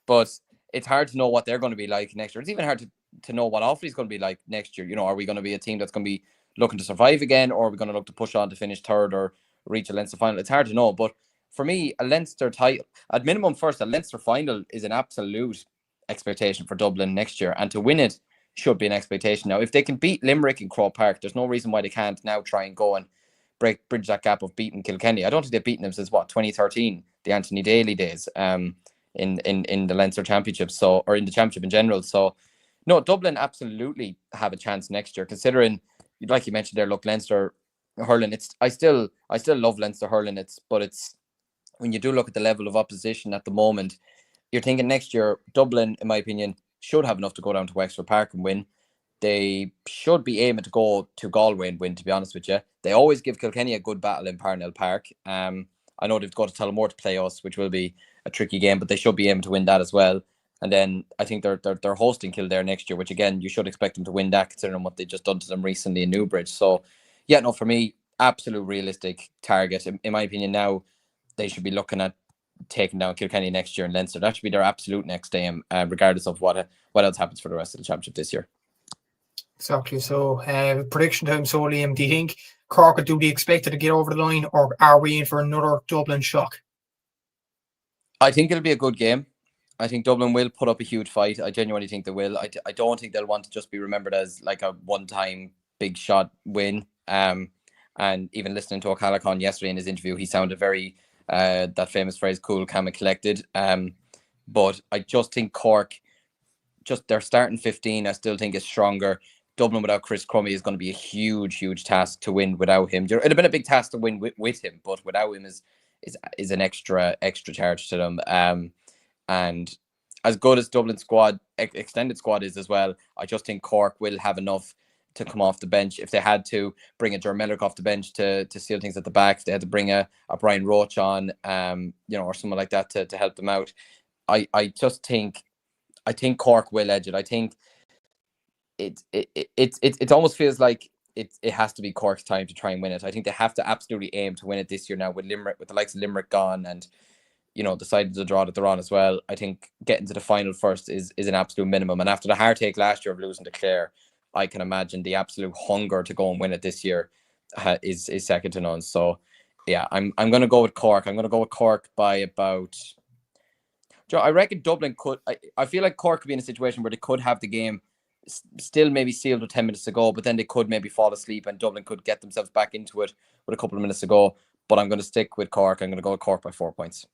But it's hard to know what they're going to be like next year. It's even hard to know what Offaly's going to be like next year. You know, are we going to be a team that's going to be looking to survive again, or are we going to look to push on to finish third or reach a Leinster final? It's hard to know. But for me, a Leinster title, at minimum first, a Leinster final is an absolute expectation for Dublin next year. And to win it should be an expectation. Now, if they can beat Limerick in Croke Park, there's no reason why they can't now try and go and bridge that gap of beating Kilkenny. I don't think they've beaten them since 2013, the Anthony Daly days, in the Leinster Championship, so, or in the Championship in general. So no, Dublin absolutely have a chance next year, considering, like you mentioned there, look, Leinster hurling, I still love Leinster hurling, but it's when you do look at the level of opposition at the moment, you're thinking next year Dublin, in my opinion, should have enough to go down to Wexford Park and win. They should be aiming to go to Galway and win, to be honest with you. They always give Kilkenny a good battle in Parnell Park. I know they've got to Tullamore to play us, which will be a tricky game, but they should be aiming to win that as well. And then I think they're hosting Kildare next year, which again, you should expect them to win that, considering what they just done to them recently in Newbridge. So yeah, no, for me, absolute realistic target. In my opinion, now they should be looking at taking down Kilkenny next year in Leinster. That should be their absolute next aim, regardless of what else happens for the rest of the championship this year. Exactly. So, prediction time. So, Liam, do you think Cork will do the expected to get over the line, or are we in for another Dublin shock? I think it'll be a good game. I think Dublin will put up a huge fight. I genuinely think they will. I don't think they'll want to just be remembered as like a one-time big shot win. And even listening to O'Callaghan yesterday in his interview, he sounded very, that famous phrase, cool, calm and collected. But I just think Cork, just their starting 15, I still think is stronger. Dublin without Chris Crummy is going to be a huge, huge task to win without him. It'd have been a big task to win with him, but without him is an extra charge to them. And as good as Dublin squad, extended squad is as well, I just think Cork will have enough to come off the bench. If they had to bring a Dermelic off the bench to seal things at the back, if they had to bring a Brian Roach on, or someone like that to help them out. I think Cork will edge it. I think it almost feels like it has to be Cork's time to try and win it. I think they have to absolutely aim to win it this year now with the likes of Limerick gone and decided to draw that they're on as well. I think getting to the final first is an absolute minimum. And after the heartache last year of losing to Clare, I can imagine the absolute hunger to go and win it this year is second to none. So yeah, I'm going to go with Cork. I'm going to go with Cork by about. I reckon Dublin could. I feel like Cork could be in a situation where they could have the game still maybe sealed with 10 minutes to go, but then they could maybe fall asleep and Dublin could get themselves back into it with a couple of minutes to go. But I'm going to stick with Cork. I'm going to go with Cork by 4 points.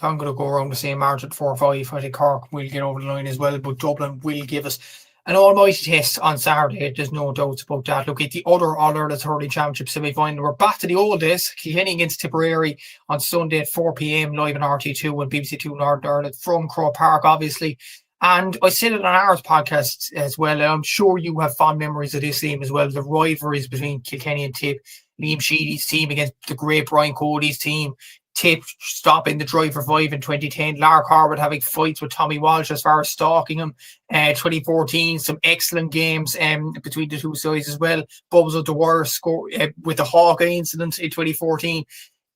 I'm going to go around the same margin, 4-5. I think Cork will get over the line as well, but Dublin will give us an almighty test on Saturday. There's no doubts about that. Look at the other All-Ireland Hurling Championship semi-final. We're back to the old days. Kilkenny against Tipperary on Sunday at 4 p.m. live on RT2 and BBC Two Northern Ireland from Croke Park, obviously. And I said it on ours podcast as well. I'm sure you have fond memories of this game as well. The rivalries between Kilkenny and Tip. Liam Sheedy's team against the great Brian Cody's team. Tip stopping the drive for 5 in 2010. Lark Harwood having fights with Tommy Walsh as far as stalking him. 2014, some excellent games between the two sides as well. Bubbles of the Wire score with the Hawkeye incident in 2014.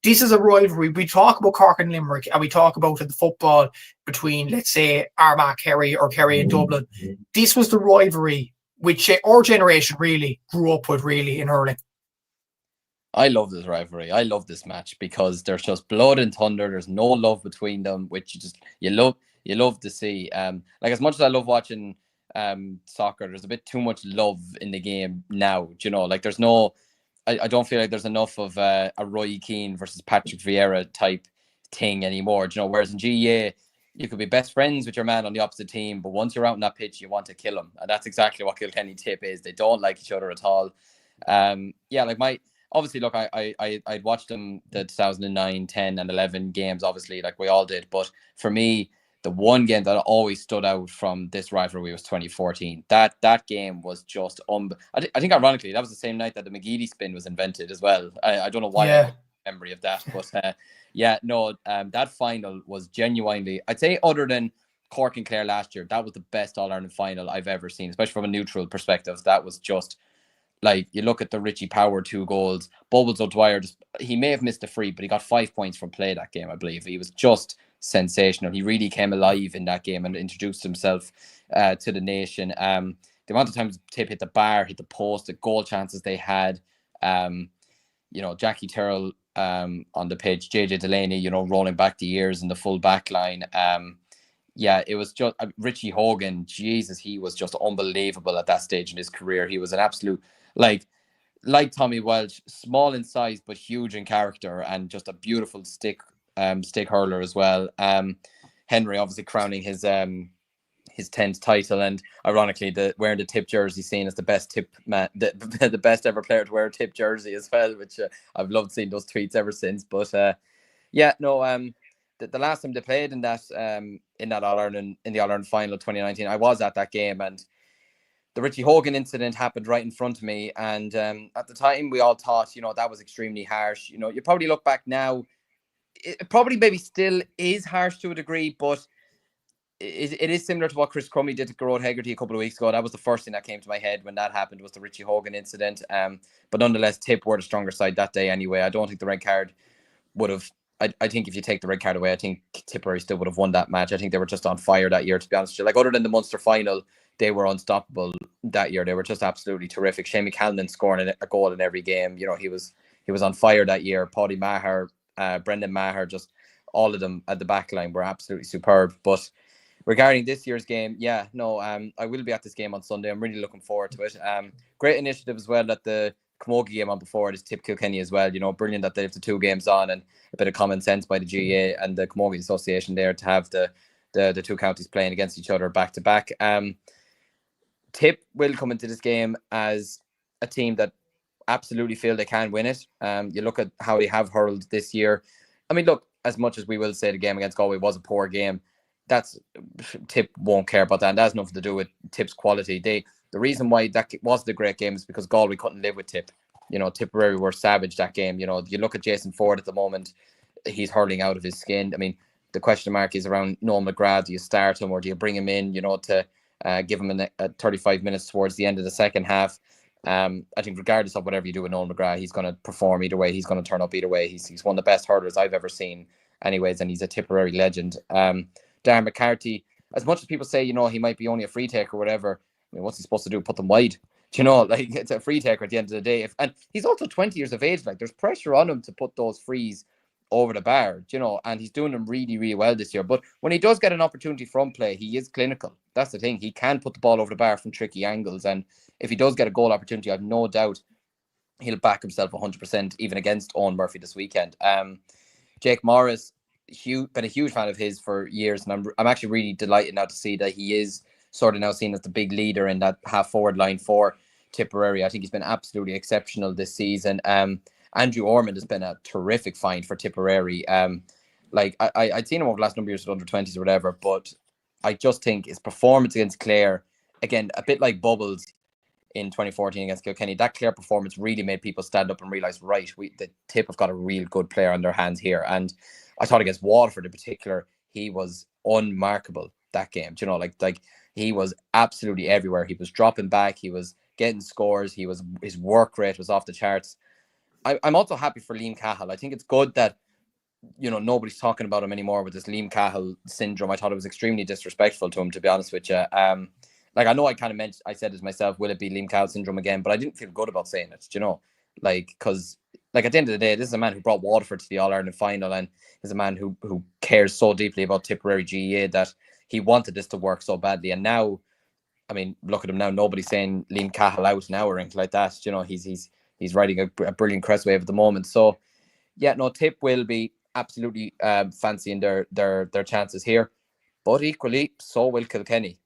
This is a rivalry. We talk about Cork and Limerick, and we talk about the football between, let's say, Armagh, Kerry, or Kerry and Dublin. This was the rivalry which our generation really grew up with, really, in hurling. I love this rivalry. I love this match because there's just blood and thunder. There's no love between them, which you love to see. Like as much as I love watching soccer, there's a bit too much love in the game now. You know, like there's no. I don't feel like there's enough of a Roy Keane versus Patrick Vieira type thing anymore. You know, whereas in GAA, you could be best friends with your man on the opposite team, but once you're out on that pitch, you want to kill him, and that's exactly what Kilkenny Tip is. They don't like each other at all. Yeah, like obviously, look, I'd watched them the 2009, 10, and 11 games, obviously, like we all did. But for me, the one game that always stood out from this rivalry was 2014. That game was just I think ironically that was the same night that the McGeady spin was invented as well. I don't know why I have a memory of that, but yeah, no, that final was genuinely, I'd say, other than Cork and Clare last year, that was the best All-Ireland final I've ever seen, especially from a neutral perspective. That was just like, you look at the Richie Power 2 goals, Bubbles O'Dwyer, he may have missed a free, but he got 5 points from play that game, I believe. He was just sensational. He really came alive in that game and introduced himself to the nation. The amount of times Tip hit the bar, hit the post, the goal chances they had, Jackie Terrell on the pitch, JJ Delaney, rolling back the years in the full back line. Yeah, it was just Richie Hogan. Jesus, he was just unbelievable at that stage in his career. He was an absolute, like Tommy Welch, small in size but huge in character, and just a beautiful stick hurler as well. Henry obviously crowning his 10th title, and ironically, wearing the Tip jersey seen as the best Tip man, the best ever player to wear a Tip jersey as well, which I've loved seeing those tweets ever since. But the last time they played in that All-Ireland, in the All-Ireland final 2019, I was at that game, and the Richie Hogan incident happened right in front of me. And at the time, we all thought, that was extremely harsh. You probably look back now, it probably maybe still is harsh to a degree, but it is similar to what Chris Crummy did to Garrod Hegarty a couple of weeks ago. That was the first thing that came to my head when that happened, was the Richie Hogan incident. But nonetheless, Tip were the stronger side that day anyway. I don't think the red card would have... I think if you take the red card away, I think Tipperary still would have won that match. I think they were just on fire that year, to be honest with you. Like, other than the Munster final, they were unstoppable that year. They were just absolutely terrific. Shane McCallan scoring a goal in every game. He was on fire that year. Paddy Maher, Brendan Maher, just all of them at the back line were absolutely superb. But regarding this year's game, I will be at this game on Sunday. I'm really looking forward to it. Great initiative as well that the Camogie game on before it is Tip Kilkenny as well. Brilliant that they have the 2 games on, and a bit of common sense by the GAA and the Camogie Association there to have the 2 counties playing against each other back to back. Tip will come into this game as a team that absolutely feel they can win it. You look at how they have hurled this year. I mean, look, as much as we will say the game against Galway was a poor game, Tip won't care about that, and that has nothing to do with Tip's quality. The reason why that was the great game is because Galway couldn't live with Tip. Tipperary were savage that game. You look at Jason Ford at the moment, he's hurling out of his skin. I mean, the question mark is around Noel McGrath. Do you start him or do you bring him in, to give him a 35 minutes towards the end of the second half? I think regardless of whatever you do with Noel McGrath, he's going to perform either way. He's going to turn up either way. He's one of the best hurlers I've ever seen anyways, and he's a Tipperary legend. Darren McCarthy, as much as people say, he might be only a free taker or whatever, I mean, what's he supposed to do? Put them wide? Like, it's a free taker at the end of the day. And he's also 20 years of age. Like, there's pressure on him to put those frees over the bar, and he's doing them really, really well this year. But when he does get an opportunity from play, he is clinical. That's the thing. He can put the ball over the bar from tricky angles. And if he does get a goal opportunity, I've no doubt he'll back himself 100%, even against Owen Murphy this weekend. Jake Morris, been a huge fan of his for years, and I'm actually really delighted now to see that he is sort of now seen as the big leader in that half forward line for Tipperary. I think he's been absolutely exceptional this season. Andrew Ormond has been a terrific find for Tipperary. I'd seen him over the last number of years with under-20s or whatever, but I just think his performance against Clare, again, a bit like Bubbles in 2014 against Kilkenny, that Clare performance really made people stand up and realise, right, the Tip have got a real good player on their hands here. And I thought against Waterford in particular, he was unmarkable that game. Like he was absolutely everywhere. He was dropping back. He was getting scores. His work rate was off the charts. I'm also happy for Liam Cahill. I think it's good that, nobody's talking about him anymore with this Liam Cahill syndrome. I thought it was extremely disrespectful to him, to be honest with you. I know I said it myself, will it be Liam Cahill syndrome again? But I didn't feel good about saying it, because like at the end of the day, this is a man who brought Waterford to the All-Ireland final, and is a man who cares so deeply about Tipperary GAA that he wanted this to work so badly. And now, I mean, look at him now. Nobody's saying Liam Cahill out now or anything like that. You know, he's riding a brilliant crest wave at the moment. So yeah, no, Tip will be absolutely fancying their chances here, but equally so will Kilkenny.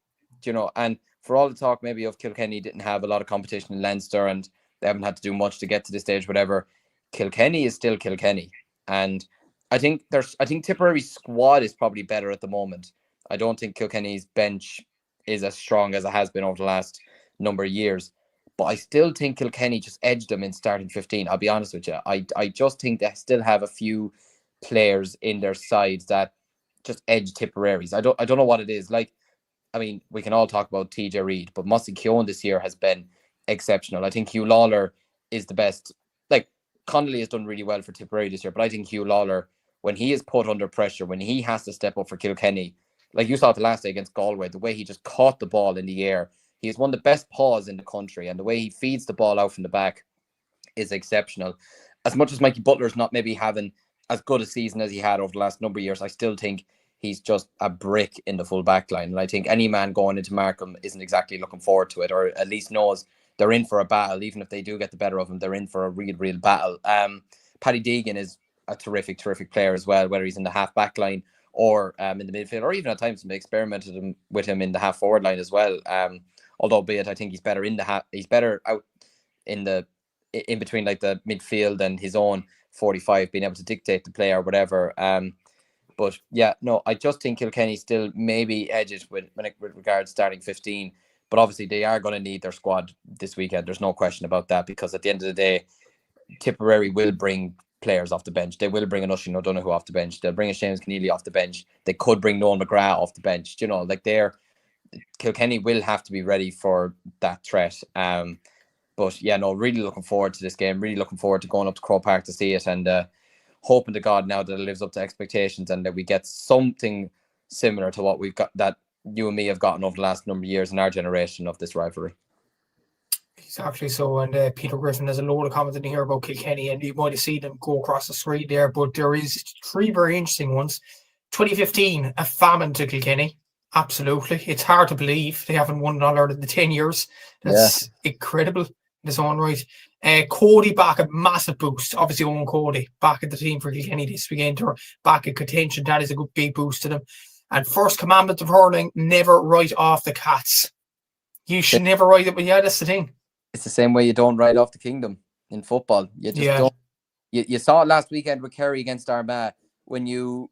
You know, and for all the talk maybe of Kilkenny didn't have a lot of competition in Leinster and they haven't had to do much to get to this stage, whatever. Kilkenny is still Kilkenny, and I think Tipperary's squad is probably better at the moment. I don't think Kilkenny's bench is as strong as it has been over the last number of years, but I still think Kilkenny just edged them in starting 15. I'll be honest with you. I just think they still have a few players in their sides that just edge Tipperary's. I don't know what it is. Like, I mean, we can all talk about TJ Reid, but Mossy Keown this year has been exceptional. I think Hugh Lawler is the best. Like, Connolly has done really well for Tipperary this year, but I think Hugh Lawler, when he is put under pressure, when he has to step up for Kilkenny, like you saw it the last day against Galway, the way he just caught the ball in the air, he is one of the best paws in the country, and the way he feeds the ball out from the back is exceptional. As much as Mikey Butler's not maybe having as good a season as he had over the last number of years, I still think he's just a brick in the full back line. And I think any man going into Markham isn't exactly looking forward to it, or at least knows they're in for a battle. Even if they do get the better of him, they're in for a real battle. Paddy Deegan is a terrific player as well, whether he's in the half back line or in the midfield, or even at times they experimented with him in the half forward line as well. Although, be it, I think he's better in the he's better out in between like the midfield and his own 45, being able to dictate the play or whatever. But yeah, no, I just think Kilkenny still maybe edges with regards starting 15. But obviously they are going to need their squad this weekend. There's no question about that, because at the end of the day, Tipperary will bring players off the bench. They will bring an Oisin O'Donoghue off the bench. They'll bring a Seamus Keneally off the bench. They could bring Noel McGrath off the bench. You know, like Kilkenny will have to be ready for that threat. But yeah, no, really looking forward to this game. Really looking forward to going up to Croke Park to see it, and hoping to God now that it lives up to expectations and that we get something similar to what we've got, that you and me have gotten over the last number of years in our generation of this rivalry. Exactly so, and Peter Griffin has a load of commenting here about Kilkenny, and you might have seen them go across the street there, but there is three very interesting ones. 2015, a famine to Kilkenny. Absolutely. It's hard to believe they haven't won an All-Ireland in the 10 years. That's incredible in its own right. Cody back, a massive boost. Obviously, Owen Cody back at the team for Kilkenny this weekend, or back in contention. That is a good big boost to them. And first commandment of hurling, never write off the Cats. You should never write it, but yeah, that's the thing. It's the same way you don't write off the Kingdom in football. You just don't. You saw it last weekend with Kerry against Armagh. When you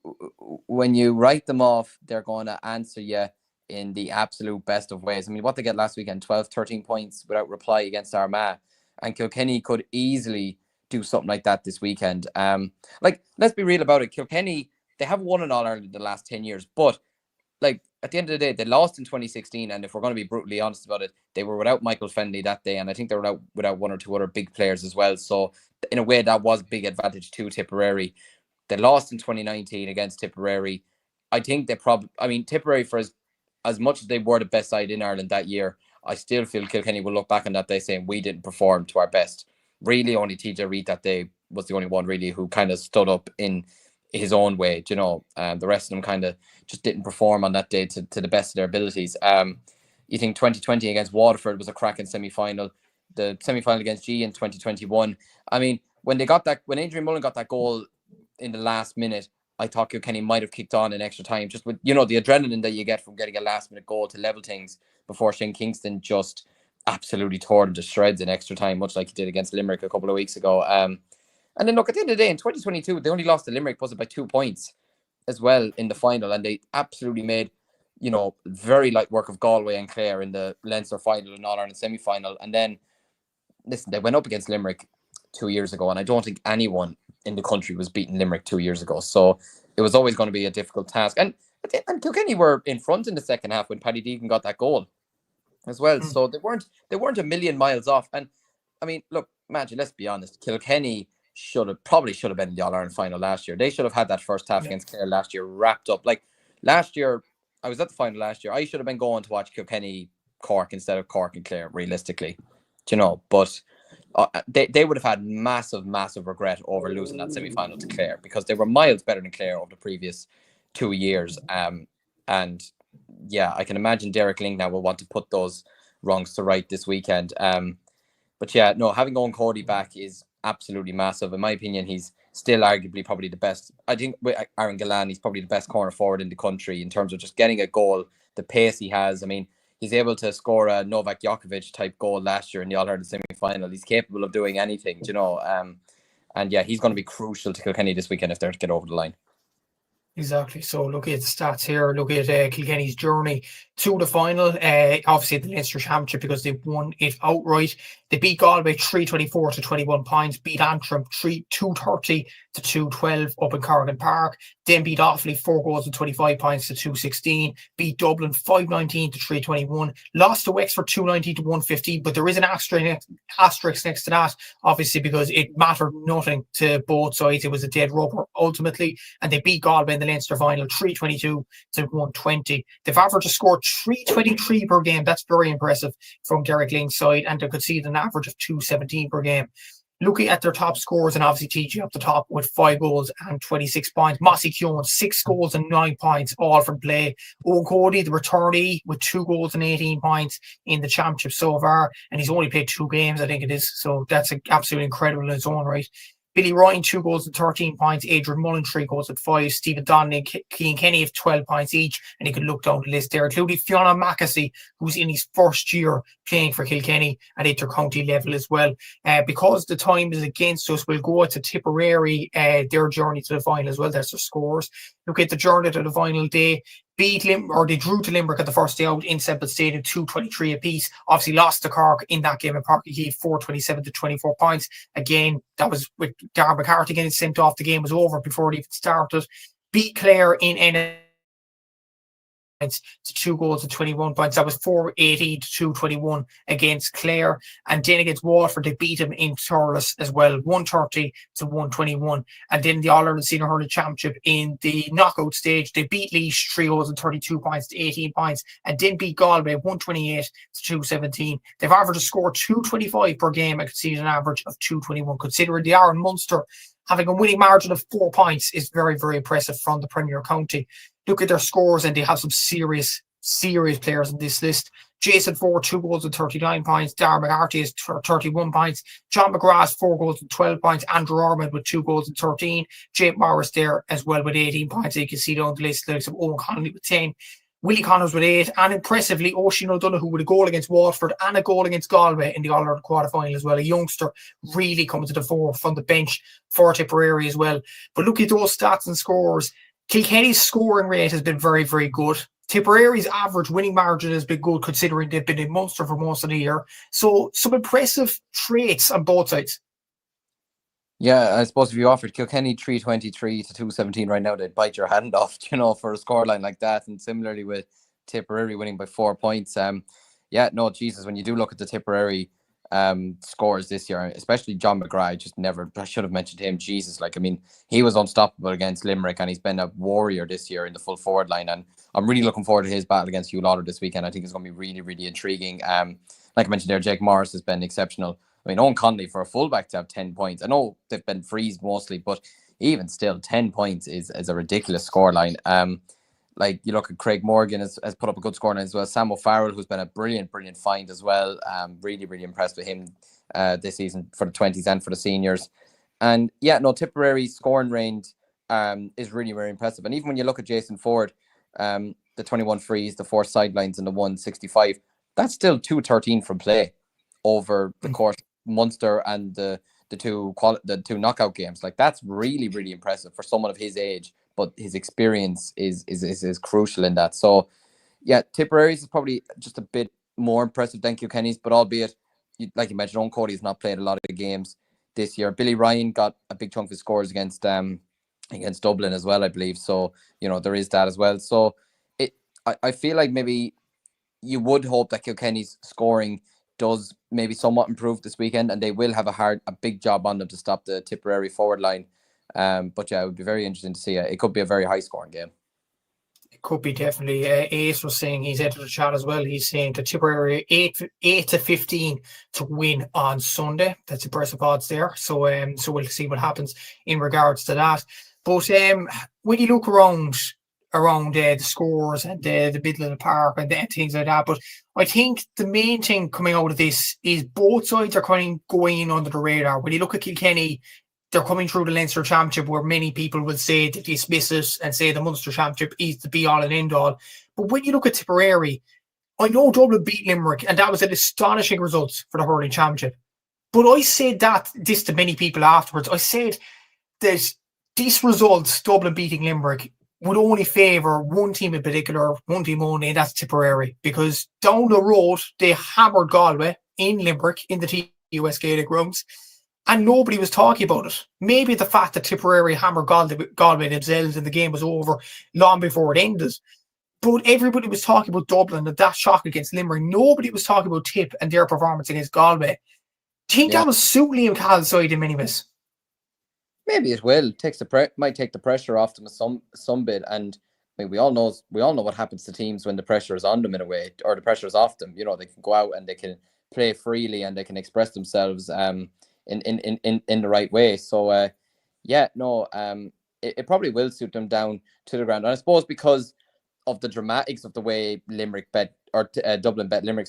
write them off, they're going to answer you in the absolute best of ways. I mean, what they get last weekend, 12, 13 points without reply against Armagh. And Kilkenny could easily do something like that this weekend. Like, let's be real about it. Kilkenny, they haven't won an All-Ireland in the last 10 years, but like at the end of the day, they lost in 2016, and if we're going to be brutally honest about it, they were without Michael Fennelly that day, and I think they were without one or two other big players as well. So in a way, that was a big advantage to Tipperary. They lost in 2019 against Tipperary. I think Tipperary, for as much as they were the best side in Ireland that year, I still feel Kilkenny will look back on that day saying we didn't perform to our best. Really, only TJ Reid that day was the only one really who kind of stood up in his own way. You know, the rest of them kind of just didn't perform on that day to the best of their abilities. You think 2020 against Waterford was a cracking semi-final. The semi-final against G in 2021. I mean, when Adrian Mullen got that goal in the last minute, I thought Kilkenny might have kicked on in extra time, just with, you know, the adrenaline that you get from getting a last minute goal to level things before Shane Kingston just absolutely tore them to shreds in extra time, much like he did against Limerick a couple of weeks ago. And then look, at the end of the day, in 2022, they only lost to Limerick, was it by 2 points as well in the final, and they absolutely made, you know, very light work of Galway and Clare in the Leinster final and All-Ireland semi-final. And then, listen, they went up against Limerick 2 years ago, and I don't think anyone in the country was beating Limerick 2 years ago. So it was always going to be a difficult task. And Kilkenny were in front in the second half when Paddy Deegan got that goal as well. So they weren't a million miles off. And I mean, look, Maggie, let's be honest, Kilkenny should have been in the All-Ireland final last year. They should have had that first half against Clare last year wrapped up. Like last year, I was at the final last year. I should have been going to watch Kilkenny Cork instead of Cork and Clare, realistically. Do you know? But they would have had massive regret over losing that semi-final to Clare, because they were miles better than Clare over the previous 2 years. And yeah, I can imagine Derek Ling now will want to put those wrongs to right this weekend. But yeah, no, having Owen Cody back is absolutely massive. In my opinion, he's still arguably probably the best. I think with Aaron Gillan, he's probably the best corner forward in the country in terms of just getting a goal, the pace he has. I mean, he's able to score a Novak Djokovic type goal last year in the All-Ireland semi-final. He's capable of doing anything, you know. And yeah, he's going to be crucial to Kilkenny this weekend if they're to get over the line. Exactly. So look at the stats here. Look at Kilkenny's journey to the final. Obviously the Leinster Championship, because they won it outright. They beat Galway 324 to 21 points. Beat Antrim 230 to 212 up in Cork Park. Then beat Offaly 4 goals and 25 points to 216. Beat Dublin 519 to 321. Lost to Wexford 290 to 115. But there is an asterisk next to that, obviously, because it mattered nothing to both sides. It was a dead rubber ultimately, and they beat Galway in the Leinster final 322 to 120. They've averaged a score 323 per game. That's very impressive from Derek Ling's side, and they conceded an average of 217 per game. Looking at their top scores, and obviously TG up the top with 5 goals and 26 points. Mossy Keown, 6 goals and 9 points, all from play. Owen Cody, the returnee, with 2 goals and 18 points in the championship so far. And he's only played 2 games, I think it is. So that's absolutely incredible in its own right. Billy Ryan, 2 goals and 13 points. Adrian Mullen, 3 goals and 5. Stephen Donnelly and Cian Kenny have 12 points each. And you can look down the list there, including Fiona Mackesy, who's in his first year playing for Kilkenny at inter-county level as well. Because the time is against us, we'll go to Tipperary, their journey to the final as well. That's their scores. Look at the journey to the final day. They drew to Limerick at the first day out in Semple Stadium, 223 apiece. Obviously lost to Cork in that game in Park Keith, 427 to 24 points. Again, that was with Darren McCarthy getting sent off. The game was over before it even started. Beat Clare in Ennis to 2 goals and 21 points. That was 480 to 221 against Clare. And then against Waterford, they beat him in Thurles as well, 130 to 121. And then the All-Ireland Senior Hurling Championship in the knockout stage, they beat Laois 3 goals and 32 points to 18 points, and then beat Galway 128 to 217. They've averaged a score 225 per game and conceded an average of 221. Considering they are in Munster, having a winning margin of 4 points is very, very impressive from the Premier County. Look at their scores, and they have some serious players in this list. Jason Ford, 2 goals and 39 points. Darren McCarthy has 31 points. John McGrath, 4 goals and 12 points. Andrew Ormond with 2 goals and 13. Jake Morris there as well with 18 points. You can see down the list, like some Owen Connolly with 10. Willie Connors with 8, and impressively, Oisin O'Donoghue with a goal against Waterford and a goal against Galway in the All-Ireland quarter-final as well. A youngster really coming to the fore from the bench for Tipperary as well. But look at those stats and scores. Kilkenny's scoring rate has been very, very good. Tipperary's average winning margin has been good, considering they've been in Munster for most of the year. So some impressive traits on both sides. Yeah, I suppose if you offered Kilkenny 323 to 217 right now, they'd bite your hand off, you know, for a scoreline like that. And similarly with Tipperary winning by 4 points. Yeah, no, Jesus, when you do look at the Tipperary scores this year, especially John McGrath, I should have mentioned him. Jesus, like, I mean, he was unstoppable against Limerick, and he's been a warrior this year in the full forward line. And I'm really looking forward to his battle against Hugh Lauder this weekend. I think it's going to be really, really intriguing. Like I mentioned there, Jake Morris has been exceptional. I mean, Owen Connolly, for a fullback to have 10 points, I know they've been freezed mostly, but even still, 10 points is a ridiculous scoreline. Like, you look at Craig Morgan has put up a good scoreline as well. Sam O'Farrell, who's been a brilliant find as well. Really, really impressed with him this season for the 20s and for the seniors. And yeah, no, Tipperary's scoring range is really, very impressive. And even when you look at Jason Ford, the 21 frees, the 4 sidelines, and the 165, that's still 213 from play over the course of Munster and the two knockout games. Like, that's really, really impressive for someone of his age, but his experience is crucial in that. So yeah, Tipperary's is probably just a bit more impressive than Kilkenny's, but albeit, like you mentioned, Owen Cody's not played a lot of games this year. Billy Ryan got a big chunk of his scores against Dublin as well, I believe. So, you know, there is that as well. So I feel like maybe you would hope that Kilkenny's scoring does maybe somewhat improve this weekend, and they will have a big job on them to stop the Tipperary forward line. But yeah, it would be very interesting to see. It could be a very high scoring game. Could be definitely. Ace was saying, he's entered the chat as well. He's saying to Tipperary 8 to 15 to win on Sunday. That's impressive odds there. So we'll see what happens in regards to that. But when you look around the scores and the middle of the park and things like that, but I think the main thing coming out of this is both sides are kind of going in under the radar. When you look at Kilkenny, they're coming through the Leinster Championship, where many people will say to dismiss it and say the Munster Championship is the be-all and end-all. But when you look at Tipperary, I know Dublin beat Limerick, and that was an astonishing result for the hurling championship. But I said this to many people afterwards. I said that this result, Dublin beating Limerick, would only favour one team in particular, one team only, and that's Tipperary. Because down the road, they hammered Galway in Limerick in the TUS Gaelic grounds. And nobody was talking about it. Maybe the fact that Tipperary hammered Galway themselves and the game was over long before it ended. But everybody was talking about Dublin and that shock against Limerick. Nobody was talking about Tip and their performance against Galway. Do you think that will suit Liam Cahill's side in many ways? Maybe it will. Might take the pressure off them some bit. And I mean, we all know what happens to teams when the pressure is on them in a way, or the pressure is off them. You know, they can go out and they can play freely and they can express themselves in the right way. So it probably will suit them down to the ground. And I suppose because of the dramatics of the way Dublin bet Limerick,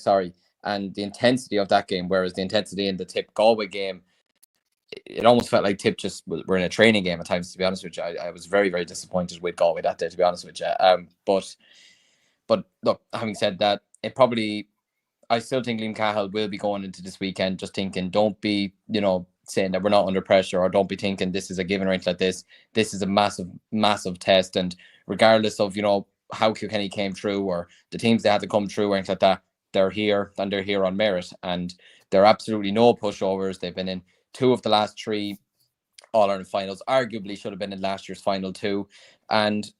and the intensity of that game, whereas the intensity in the Tip Galway game, it almost felt like Tip just were in a training game at times, to be honest with you. I was very, very disappointed with Galway that day, to be honest with you. But look, having said that, I still think Liam Cahill will be going into this weekend just thinking, don't be, saying that we're not under pressure, or don't be thinking this is a given or anything like this. This is a massive, massive test. And regardless of, how Kilkenny came through or the teams they had to come through or anything like that, they're here and they're here on merit. And they're absolutely no pushovers. They've been in 2 of the last 3 All-Ireland finals, arguably should have been in last year's final too. And,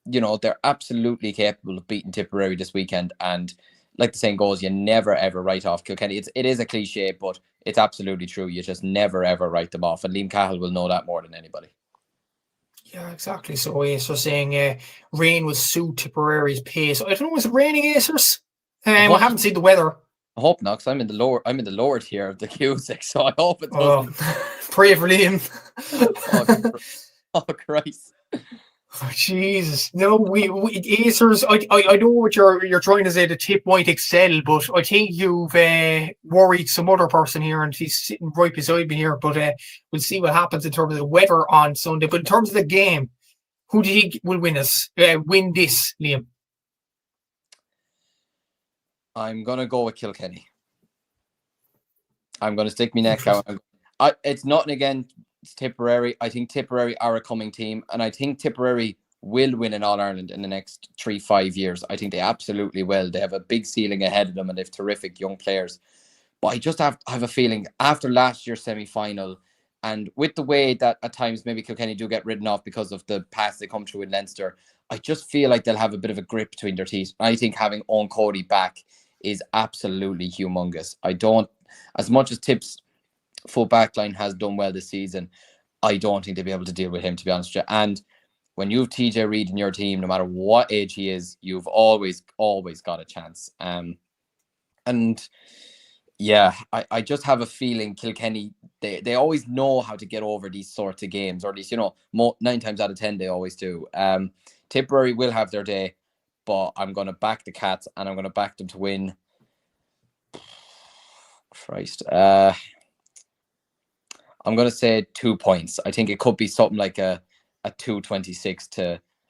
they're absolutely capable of beating Tipperary this weekend. And like the saying goes, you never ever write off Kilkenny. It is a cliche, but it's absolutely true. You just never ever write them off, and Liam Cahill will know that more than anybody. Yeah, exactly. So saying rain will suit Tipperary's pace. I don't know, is it raining, Acers? I haven't seen the weather. I hope not, because I'm in the lower tier of the Cusick, so I hope it doesn't. Pray for Liam. Oh Christ. Oh, Jesus. No, we Acers, I know what you're trying to say, the Tip might excel, but I think you've worried some other person here, and he's sitting right beside me here. But we'll see what happens in terms of the weather on Sunday. But in terms of the game, who do you think will win this, Liam? I'm going to go with Kilkenny. I'm going to stick my neck out. It's nothing against Tipperary. I think Tipperary are a coming team, and I think Tipperary will win an All-Ireland in the next 3-5 years. I think they absolutely will. They have a big ceiling ahead of them, and they have terrific young players. But I just have a feeling after last year's semi-final, and with the way that at times maybe Kilkenny do get ridden off because of the pass they come through in Leinster, I just feel like they'll have a bit of a grip between their teeth. I think having Owen Cody back is absolutely humongous. As much as Tip's full back line has done well this season, I don't think they'll be able to deal with him, to be honest with you. And when you have TJ Reid in your team, no matter what age he is, you've always got a chance. And yeah, I just have a feeling Kilkenny, they always know how to get over these sorts of games, or at least, 9 times out of 10 they always do. Tipperary will have their day, but I'm going to back the Cats, and I'm going to back them to win. Christ. I'm going to say 2 points. I think it could be something like a 226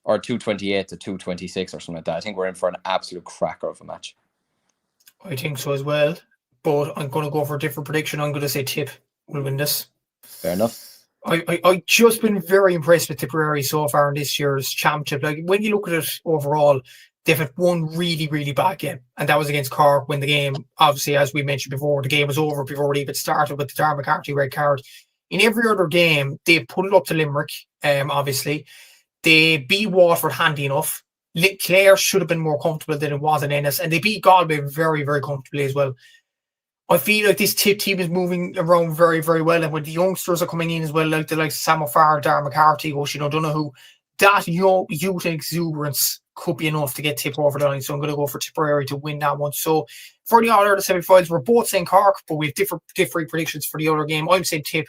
or 228 to 226 or something like that. I think we're in for an absolute cracker of a match. I think so as well, but I'm going to go for a different prediction. I'm going to say Tip will win this. Fair enough. I just been very impressed with Tipperary so far in this year's championship. Like, when you look at it overall, they've had one really, really bad game, and that was against Cork, when the game, obviously, as we mentioned before, the game was over before it even started with the Darren McCarthy red card. In every other game, they put it up to Limerick, obviously. They beat Waterford handy enough. Clare should have been more comfortable than it was in Ennis, and they beat Galway very, very comfortably as well. I feel like this Tip team is moving around very, very well, and when the youngsters are coming in as well, like Sam O'Farrell, Darren McCarthy, Oisin O'Donoghue, that youth exuberance could be enough to get Tip over the line. So I'm going to go for Tipperary to win that one. So for the All-Ireland semi-finals, we're both saying Cork, but we have different predictions for the other game. I'm saying Tip,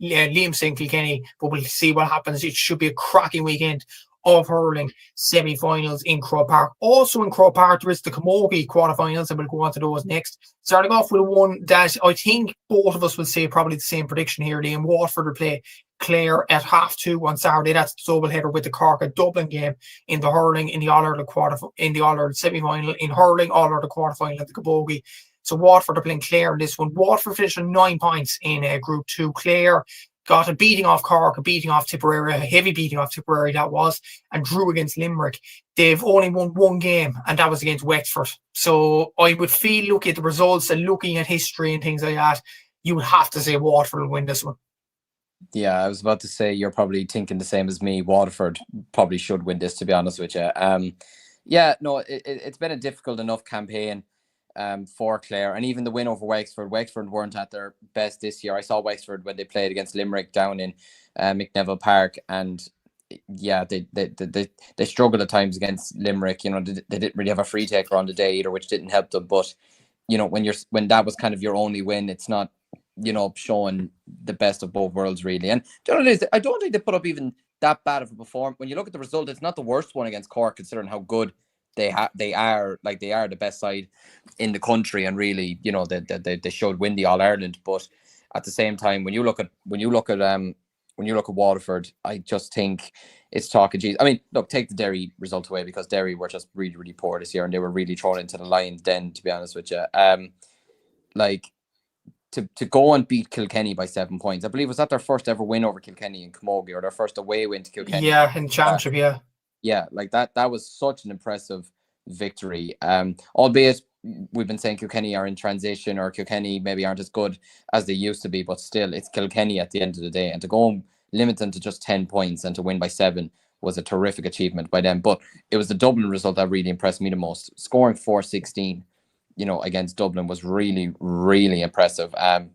Liam's saying Kilkenny, but we'll see what happens. It should be a cracking weekend of hurling semi-finals in Croke Park. Also in Croke Park, there is the Camogie quarterfinals, and we'll go on to those next. Starting off with one that I think both of us will say probably the same prediction here. Liam, Waterford will play Clare at 2:30 on Saturday. That's the double header with the Cork at Dublin game in the hurling in the All-Ireland semi-final in hurling, All-Ireland quarterfinal at the Camogie. So Waterford are playing Clare in this one. Waterford finished on 9 points in Group 2. Clare got a beating off Cork, a beating off Tipperary, a heavy beating off Tipperary that was, and drew against Limerick. They've only won one game, and that was against Wexford. So I would feel, looking at the results and looking at history and things like that, you would have to say Waterford will win this one. Yeah, I was about to say you're probably thinking the same as me. Waterford probably should win this, to be honest with you. Yeah, no, it's been a difficult enough campaign for Clare, and even the win over Wexford. Wexford weren't at their best this year. I saw Wexford when they played against Limerick down in McNeville Park, and yeah, they struggled at times against Limerick. You know, they didn't really have a free taker on the day either, which didn't help them. But you know, when that was kind of your only win, it's not, you know, showing the best of both worlds really. And I don't think they put up even that bad of a performance. When you look at the result, it's not the worst one against Cork, considering how good they are. Like, they are the best side in the country, and really, you know, they should win the All-Ireland. But at the same time, when you look at Waterford, I just think it's talk of Jesus. I mean, look, take the Derry result away, because Derry were just really, really poor this year, and they were really thrown into the lion's den, to be honest with you. Like, to go and beat Kilkenny by 7 points, I believe, was that their first ever win over Kilkenny in Camogie, or their first away win to Kilkenny? Yeah, in Championship, yeah. Yeah, like that was such an impressive victory. Albeit we've been saying Kilkenny are in transition, or Kilkenny maybe aren't as good as they used to be, but still, it's Kilkenny at the end of the day. And to go and limit them to just 10 points and to win by 7 was a terrific achievement by them. But it was the Dublin result that really impressed me the most. Scoring 4-16, you know, against Dublin was really, really impressive. I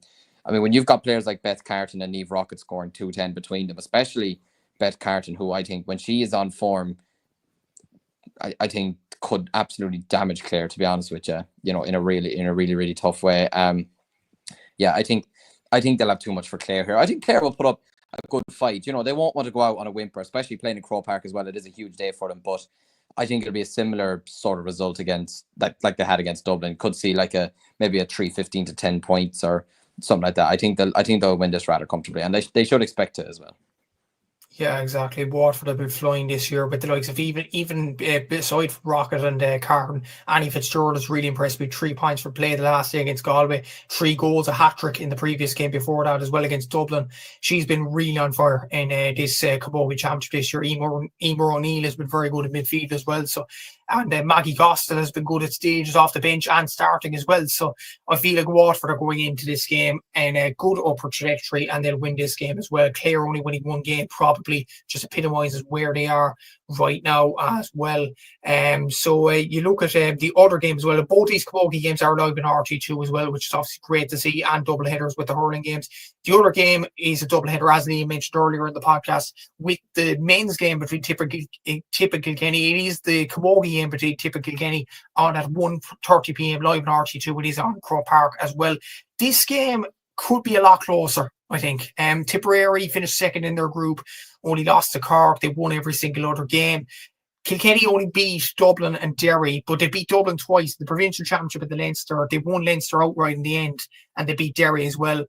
mean, when you've got players like Beth Carton and Niamh Rockett scoring 210 between them, especially Beth Carton, who I think, when she is on form, I think could absolutely damage Clare, to be honest with you, you know, in a really, really tough way. Yeah, I think they'll have too much for Clare here. I think Clare will put up a good fight. You know, they won't want to go out on a whimper, especially playing in Croke Park as well. It is a huge day for them, but I think it'll be a similar sort of result against like they had against Dublin. Could see like maybe a 3-15 to 10 points or something like that. I think they'll win this rather comfortably, and they should expect to as well. Yeah, exactly. Waterford have been flying this year, but the likes of even beside Rocket and Carton, Annie Fitzgerald has really impressed me. 3 points for play the last day against Galway, 3 goals, a hat-trick in the previous game before that as well against Dublin. She's been really on fire in this Camogie Championship this year. Emer O'Neill has been very good in midfield as well. So, and Maggie Costello has been good at stages off the bench and starting as well. So I feel like Waterford are going into this game in a good upward trajectory, and they'll win this game as well. Clare only winning one game probably just epitomises where they are right now as well. So you look at the other games as well. Both these Camogie games are live in RT2 as well, which is obviously great to see, and double headers with the hurling games. The other game is a double header, as Liam mentioned earlier in the podcast, with the men's game between Tip and Kilkenny. It is the Camogie game between Tip and Kilkenny on at 1:30 p.m. live in RT2. It is on Croke Park as well. This game could be a lot closer, I think. Tipperary finished second in their group, only lost to Cork. They won every single other game. Kilkenny only beat Dublin and Derry, but they beat Dublin twice. The provincial championship at the Leinster, they won Leinster outright in the end, and they beat Derry as well.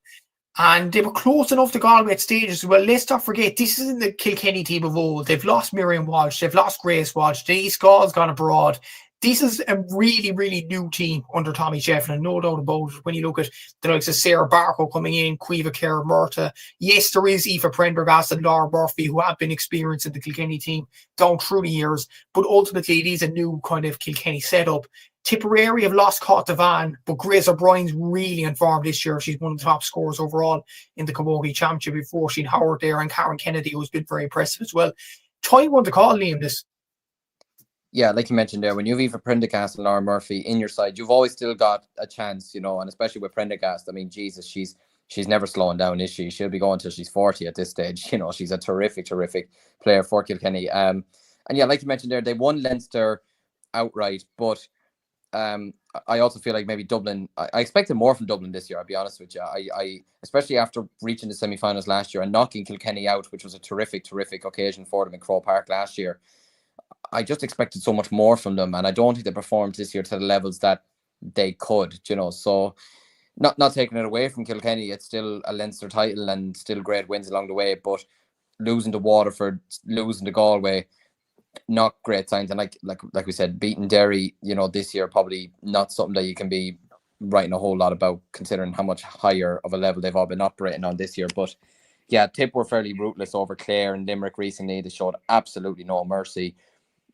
And they were close enough to Galway at stages as well. Let's not forget, this isn't the Kilkenny team of old. They've lost Miriam Walsh. They've lost Grace Walsh. Denise Gall's gone abroad. This is a really, really new team under Tommy Shefflin, no doubt about it. When you look at the likes of Sarah Barco coming in, Caoimhe Kerr, Murta. Yes, there is Aoife Prendergast and Laura Murphy, who have been experienced in the Kilkenny team down through the years. But ultimately, it is a new kind of Kilkenny setup. Tipperary have lost Caught Devan, but Grace O'Brien's really informed this year. She's one of the top scorers overall in the Camogie Championship before Sheen Howard there, and Karen Kennedy, who's been very impressive as well. Time one to call, Liam, this. Yeah, like you mentioned there, when you have Aoife Prendergast and Laura Murphy in your side, you've always still got a chance, you know, and especially with Prendergast. I mean, Jesus, she's never slowing down, is she? She'll be going till she's 40 at this stage. You know, she's a terrific player for Kilkenny. And And yeah, like you mentioned there, they won Leinster outright, but I also feel like maybe Dublin, I expected more from Dublin this year, I'll be honest with you. I especially after reaching the semi-finals last year and knocking Kilkenny out, which was a terrific occasion for them in Croke Park last year. I just expected so much more from them, and I don't think they performed this year to the levels that they could, so not taking it away from Kilkenny, it's still a Leinster title and still great wins along the way, but losing to Waterford, losing to Galway, not great signs. And like we said, beating Derry, this year, probably not something that you can be writing a whole lot about, considering how much higher of a level they've all been operating on this year. But yeah, Tip were fairly ruthless over Clare and Limerick recently. They showed absolutely no mercy.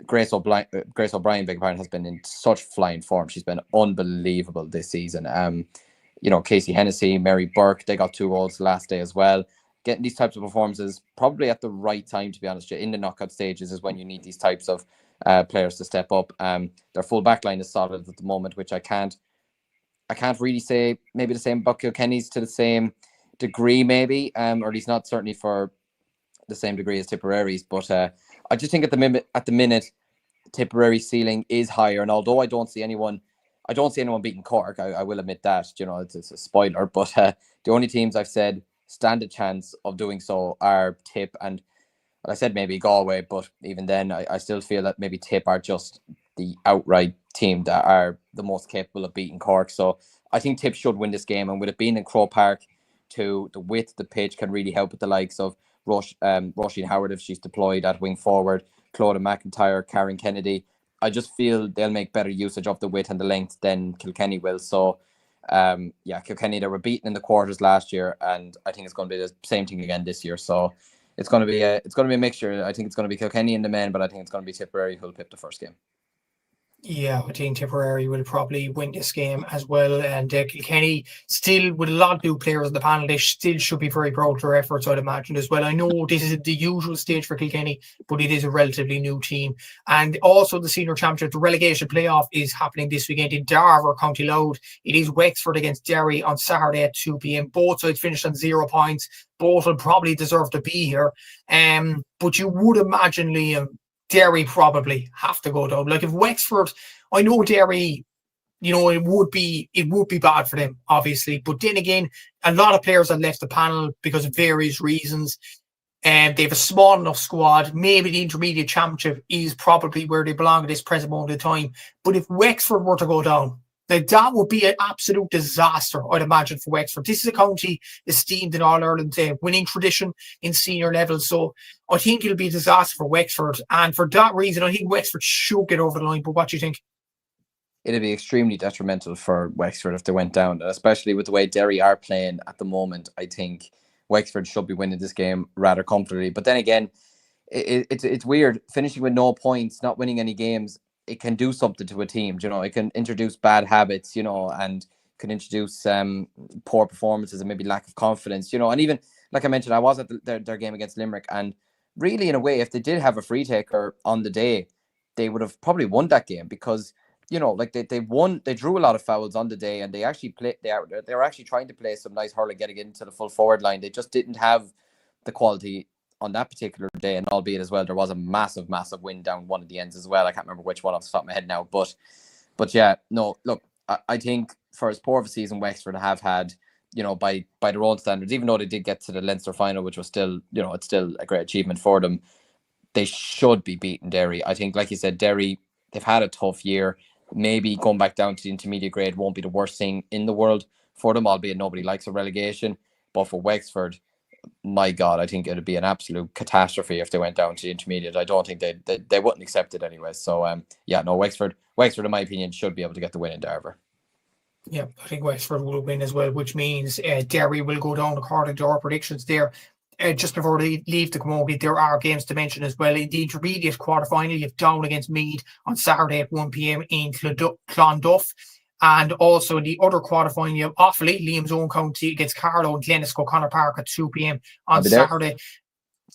Grace O'Brien, beg your pardon, has been in such flying form. She's been unbelievable this season. Casey Hennessy, Mary Burke, they got 2 goals the last day as well. Getting these types of performances probably at the right time, to be honest. In the knockout stages is when you need these types of players to step up. Their full back line is solid at the moment, which I can't really say maybe the same about Kilkenny's to the same degree, maybe, or at least not certainly for the same degree as Tipperary's. But I just think at the minute, Tipperary's ceiling is higher. And although I don't see anyone beating Cork, I will admit that, it's a spoiler. But the only teams I've said stand a chance of doing so are Tip and I said maybe Galway, but even then I still feel that maybe Tip are just the outright team that are the most capable of beating Cork. So I think Tip should win this game, and with it being in Croke Park too, the width of the pitch can really help with the likes of Roisin Howard if she's deployed at wing forward, Clodagh McIntyre, Karen Kennedy. I just feel they'll make better usage of the width and the length than Kilkenny will. So Kilkenny, they were beaten in the quarters last year, and I think it's going to be the same thing again this year. So it's going to be a mixture. I think it's going to be Kilkenny in the men, but I think it's going to be Tipperary who'll pick the first game. Yeah, I think Tipperary will probably win this game as well. And Kilkenny, still with a lot of new players in the panel, they still should be very proud of their efforts, I'd imagine, as well. I know this is the usual stage for Kilkenny, but it is a relatively new team. And also the senior championship, the relegation playoff is happening this weekend in Darver, County Louth. It is Wexford against Derry on Saturday at 2 p.m. Both sides finished on 0 points. Both will probably deserve to be here. But you would imagine, Liam, Derry probably have to go down. Like if Wexford, I know Derry, it would be bad for them, obviously. But then again, a lot of players have left the panel because of various reasons. And they have a small enough squad. Maybe the intermediate championship is probably where they belong at this present moment in time. But if Wexford were to go down, that would be an absolute disaster, I'd imagine, for Wexford. This is a county esteemed in All-Ireland winning tradition in senior level. So I think it'll be a disaster for Wexford. And for that reason, I think Wexford should get over the line. But what do you think? It'd be extremely detrimental for Wexford if they went down, especially with the way Derry are playing at the moment. I think Wexford should be winning this game rather comfortably. But then again, it's weird. Finishing with no points, not winning any games, it can do something to a team. It can introduce bad habits, and can introduce poor performances and maybe lack of confidence, and even, like I mentioned, I was at their game against Limerick, and really, in a way, if they did have a free taker on the day, they would have probably won that game because, they drew a lot of fouls on the day, and they actually they were actually trying to play some nice hurling, getting into the full forward line. They just didn't have the quality on that particular day, and albeit as well, there was a massive win down one of the ends as well. I can't remember which one off the top of my head now, but yeah, no, look, I think for as poor of a season Wexford have had, by their own standards, even though they did get to the Leinster final, which was still, it's still a great achievement for them, they should be beating Derry. I think, like you said, Derry, they've had a tough year. Maybe going back down to the intermediate grade won't be the worst thing in the world for them, albeit nobody likes a relegation. But for Wexford, my God, I think it'd be an absolute catastrophe if they went down to the intermediate. I don't think they wouldn't accept it anyway. So Wexford, in my opinion, should be able to get the win in Darver. Yeah, I think Wexford will win as well, which means Derry will go down according to our predictions there. Just before they leave the camogie, there are games to mention as well. In the intermediate quarterfinal, you have Down against Meath on Saturday at 1 p.m. in Clonduff. And also in the other quarterfinal, you have Offaly, Liam's own county, against Carlow and Glennisk, Cork Park at 2 p.m. on Saturday.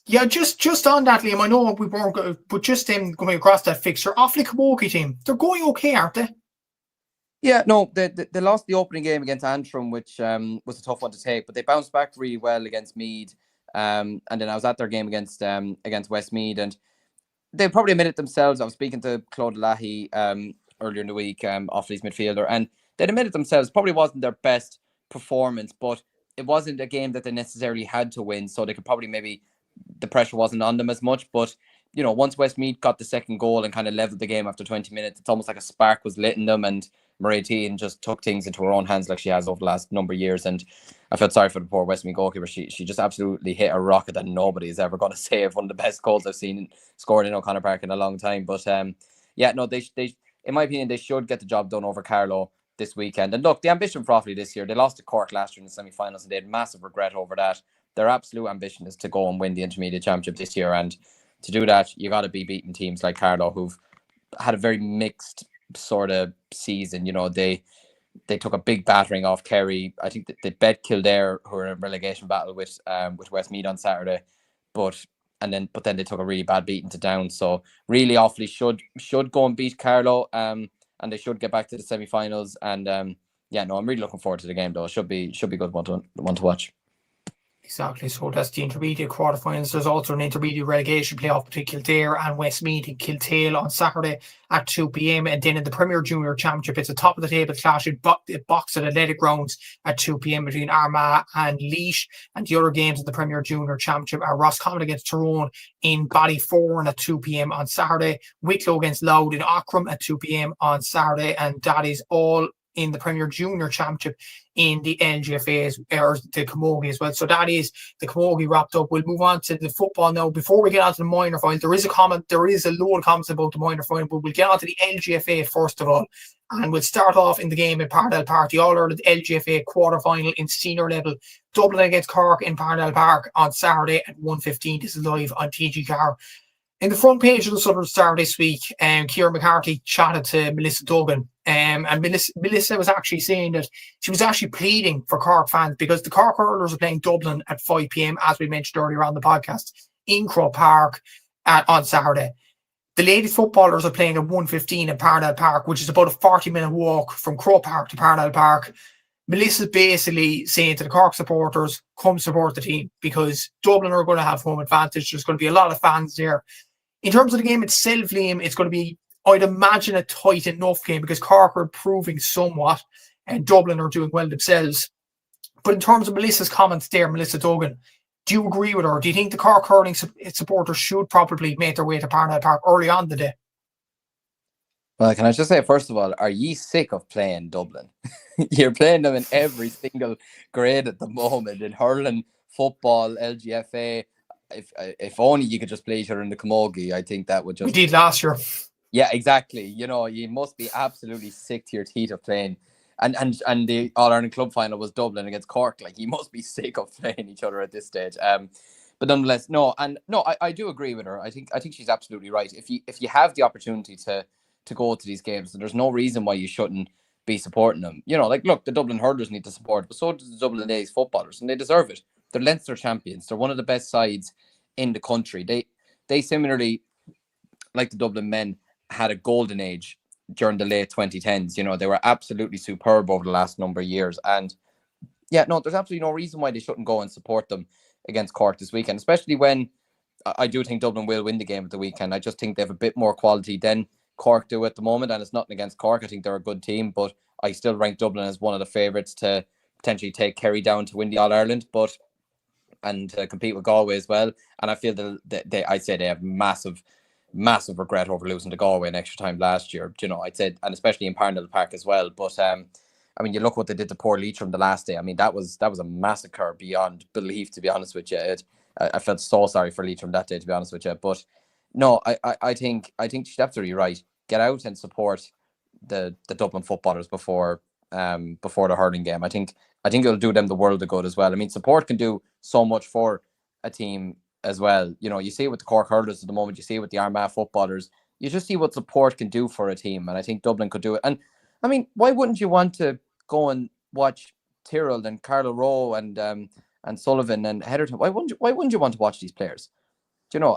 Yeah, just on that, Liam, I know we weren't, but just coming across that fixture, Offaly camogie team, they're going okay, aren't they? Yeah, no, they lost the opening game against Antrim, which was a tough one to take, but they bounced back really well against Meath. And then I was at their game against Westmeath, and they probably admitted themselves. I was speaking to Claude Lahi earlier in the week, Offaly's midfielder, and they admitted themselves probably wasn't their best performance, but it wasn't a game that they necessarily had to win, so they could probably maybe the pressure wasn't on them as much. But once Westmeath got the second goal and kind of leveled the game after 20 minutes, it's almost like a spark was lit in them, and Mairead Teagan just took things into her own hands like she has over the last number of years. And I felt sorry for the poor Westmeath goalkeeper. She just absolutely hit a rocket that nobody is ever going to save. One of the best goals I've seen scored in O'Connor Park in a long time. But they in my opinion, they should get the job done over Carlow this weekend. And look, the ambition for Offaly this year, they lost to Cork last year in the semi-finals and they had massive regret over that. Their absolute ambition is to go and win the Intermediate Championship this year. And to do that, you got to be beating teams like Carlow, who've had a very mixed sort of season. They took a big battering off Kerry. I think they bet Kildare, who are in a relegation battle with Westmeath on Saturday, but then they took a really bad beating to Down. So really, Offaly should go and beat Carlow, and they should get back to the semi-finals. And I'm really looking forward to the game though. It should be good one to watch. Exactly. So that's the intermediate quarterfinals. There's also an intermediate relegation playoff between Kildare and Westmeath in Kiltale on Saturday at 2 p.m. And then in the Premier Junior Championship, it's a top of the table clash in Box at Athletic Grounds at 2 p.m. between Armagh and Laois. And the other games in the Premier Junior Championship are Roscommon against Tyrone in Ballyforan at 2 p.m. on Saturday, Wicklow against Louth in Ockram at 2 p.m. on Saturday, and that is all in the Premier Junior Championship in the LGFAs, or the Camogie as well. So that is the Camogie wrapped up. We'll move on to the football now. Before we get on to the minor final, there is a load of comments about the minor final, but we'll get on to the LGFA first of all. And we'll start off in the game in Parnell Park, the All-Ireland LGFA quarter-final in senior level. Dublin against Cork in Parnell Park on Saturday at 1:15. This is live on TG Car. In the front page of the Southern Star this week, Ciara McCarthy chatted to Melissa Duggan, and Melissa was actually saying that she was actually pleading for Cork fans because the Cork hurlers are playing Dublin at 5 p.m, as we mentioned earlier on the podcast, in Croke Park on Saturday. The ladies footballers are playing at 1:15 in Parnell Park, which is about a 40-minute walk from Croke Park to Parnell Park. Melissa's basically saying to the Cork supporters, come support the team, because Dublin are going to have home advantage. There's going to be a lot of fans there. In terms of the game itself, Liam, it's going to be, I'd imagine, a tight enough game because Cork are improving somewhat and Dublin are doing well themselves. But in terms of Melissa's comments there, Melissa Duggan, do you agree with her? Do you think the Cork hurling supporters should probably make their way to Parnell Park early on the day? Well, can I just say, first of all, are ye sick of playing Dublin? You're playing them in every single grade at the moment, in hurling, football, LGFA. If only you could just play each other in the Camogie, I think that would just... We did last year. Yeah, exactly. You must be absolutely sick to your teeth of playing. And the All-Ireland Club final was Dublin against Cork. Like, you must be sick of playing each other at this stage. But nonetheless, I do agree with her. I think she's absolutely right. If you have the opportunity to go to these games, there's no reason why you shouldn't be supporting them. Look, the Dublin hurlers need to support, but so does the Dublin Ladies footballers, and they deserve it. They're Leinster champions. They're one of the best sides in the country. They similarly, like the Dublin men, had a golden age during the late 2010s. They were absolutely superb over the last number of years. And there's absolutely no reason why they shouldn't go and support them against Cork this weekend, especially when I do think Dublin will win the game at the weekend. I just think they have a bit more quality than Cork do at the moment, and it's nothing against Cork. I think they're a good team, but I still rank Dublin as one of the favourites to potentially take Kerry down to win the All-Ireland, and compete with Galway as well. And I feel that I'd say they have massive regret over losing to Galway in extra time last year. I'd say, and especially in Parnell Park as well. But you look what they did to poor Leitrim the last day. that was a massacre beyond belief, to be honest with you. I felt so sorry for Leitrim that day, to be honest with you. But no, I think she's absolutely right. Get out and support the Dublin footballers before the hurling game. I think it'll do them the world of good as well. Support can do so much for a team as well. You see it with the Cork hurlers at the moment. You see it with the Armagh footballers. You just see what support can do for a team, and I think Dublin could do it. And why wouldn't you want to go and watch Tyrrell and Carlo Rowe and Sullivan and Heatherton? Why wouldn't you want to watch these players?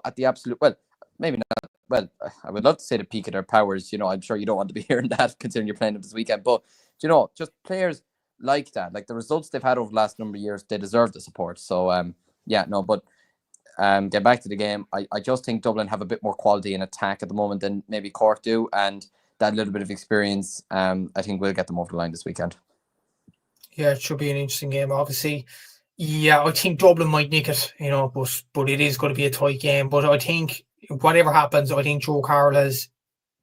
At the absolute, well, maybe not. Well, I would love to say the peak of their powers. I'm sure you don't want to be hearing that considering you're playing them this weekend. But just players like that, like the results they've had over the last number of years, they deserve the support. So but get back to the game, I just think Dublin have a bit more quality in attack at the moment than maybe Cork do, and that little bit of experience, I think will get them over the line this weekend. Yeah, it should be an interesting game, obviously. Yeah, I think Dublin might nick it, but it is going to be a tight game. But I think whatever happens, I think Joe Carroll has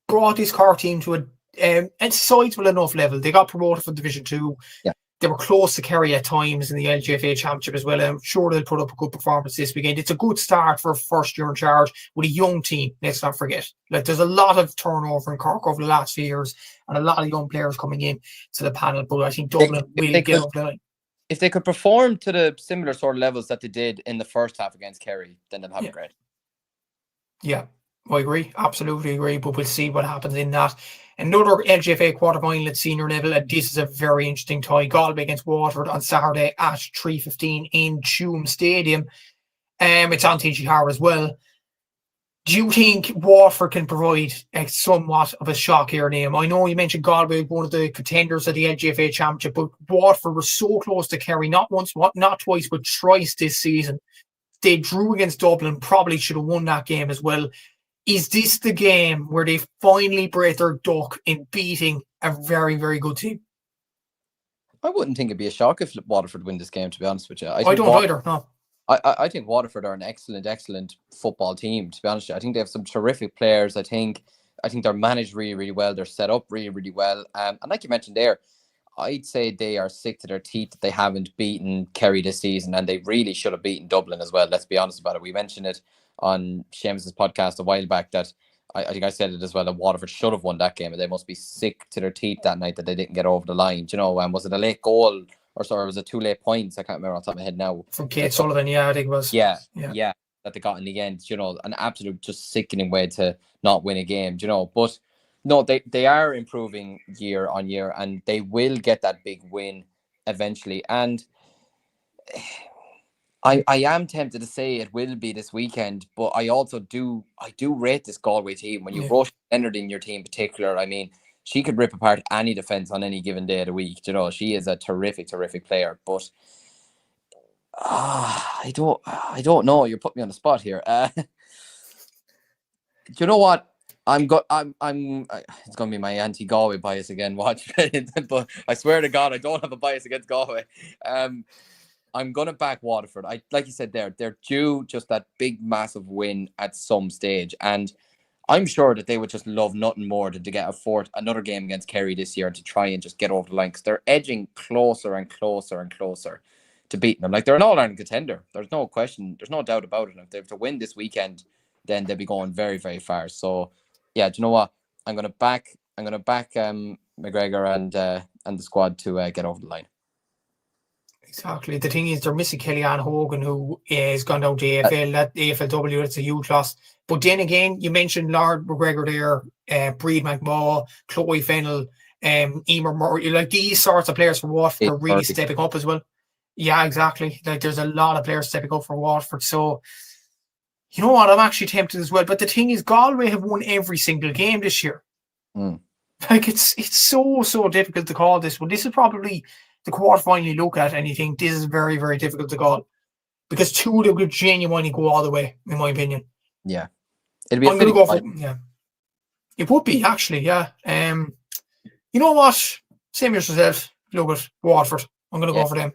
brought this Cork team to a sizable enough level. They got promoted from Division 2. Yeah. They were close to Kerry at times in the LGFA Championship as well. I'm sure they'll put up a good performance this weekend. It's a good start for first year in charge with a young team, let's not forget. Like, there's a lot of turnover in Cork over the last few years and a lot of young players coming in to the panel, but I think Dublin will get up the line. If they could perform to the similar sort of levels that they did in the first half against Kerry, then they'll have a great. Yeah, I agree. Absolutely agree. But we'll see what happens in that. Another LGFA quarter-final at senior level, and this is a very interesting tie. Galway against Waterford on Saturday at 3:15 in Tuam Stadium. It's on TG4 as well. Do you think Waterford can provide somewhat of a shock here, Liam? I know you mentioned Galway, one of the contenders at the LGFA Championship, but Waterford were so close to Kerry, not once, not twice, but thrice this season. They drew against Dublin, probably should have won that game as well. Is this the game where they finally break their duck in beating a very, very good team? I wouldn't think it'd be a shock if Waterford win this game, to be honest with you. I don't either, no. I think Waterford are an excellent football team, to be honest with you. I think they have some terrific players. I think they're managed really, really well. They're set up really, really well. And like you mentioned there, I'd say they are sick to their teeth that they haven't beaten Kerry this season, and they really should have beaten Dublin as well. Let's be honest about it. We mentioned it on Seamus's podcast a while back that I think I said it as well, that Waterford should have won that game, and they must be sick to their teeth that night that they didn't get over the line. Was it a late goal? Or sorry, was it 2 late points? I can't remember off the top of my head now. From Kate Sullivan, I think it was. Yeah, that they got in the end. An absolute just sickening way to not win a game. But no, they are improving year on year, and they will get that big win eventually. And I am tempted to say it will be this weekend, but I also do rate this Galway team. When you rush Leonard in your team in particular, I mean, she could rip apart any defence on any given day of the week. She is a terrific player. But I don't know. You're putting me on the spot here. Do you know what? It's going to be my anti-Galway bias again. Watch, but I swear to God, I don't have a bias against Galway. I'm going to back Waterford. Like you said there, they're due just that big, massive win at some stage. And I'm sure that they would just love nothing more than to get another game against Kerry this year and to try and just get over the line, because they're edging closer and closer and closer to beating them. Like, they're an all-Ireland contender. There's no question. There's no doubt about it. If they have to win this weekend, then they'll be going very, very far. So, yeah, do you know what? I'm going to back McGregor and the squad to get over the line. Exactly. The thing is, they're missing Kellyanne Hogan, who has gone down to AFL, that AFLW. It's a huge loss. But then again, you mentioned Lord McGregor there, Breed McMaw, Chloe Fennell, Emer Murray. Like, these sorts of players for Waterford are really stepping up as well. Yeah, exactly. Like, there's a lot of players stepping up for Waterford. So, you know what? I'm actually tempted as well. But the thing is, Galway have won every single game this year. Like, it's so difficult to call this one. This is probably the quarterfinal you look at and you think this is very, very difficult to call, because two of them could genuinely go all the way, in my opinion. Yeah. It'll be I'm going to go for it would be, actually, yeah. You know what? Same as yourself. Look at Waterford. I'm going to go for them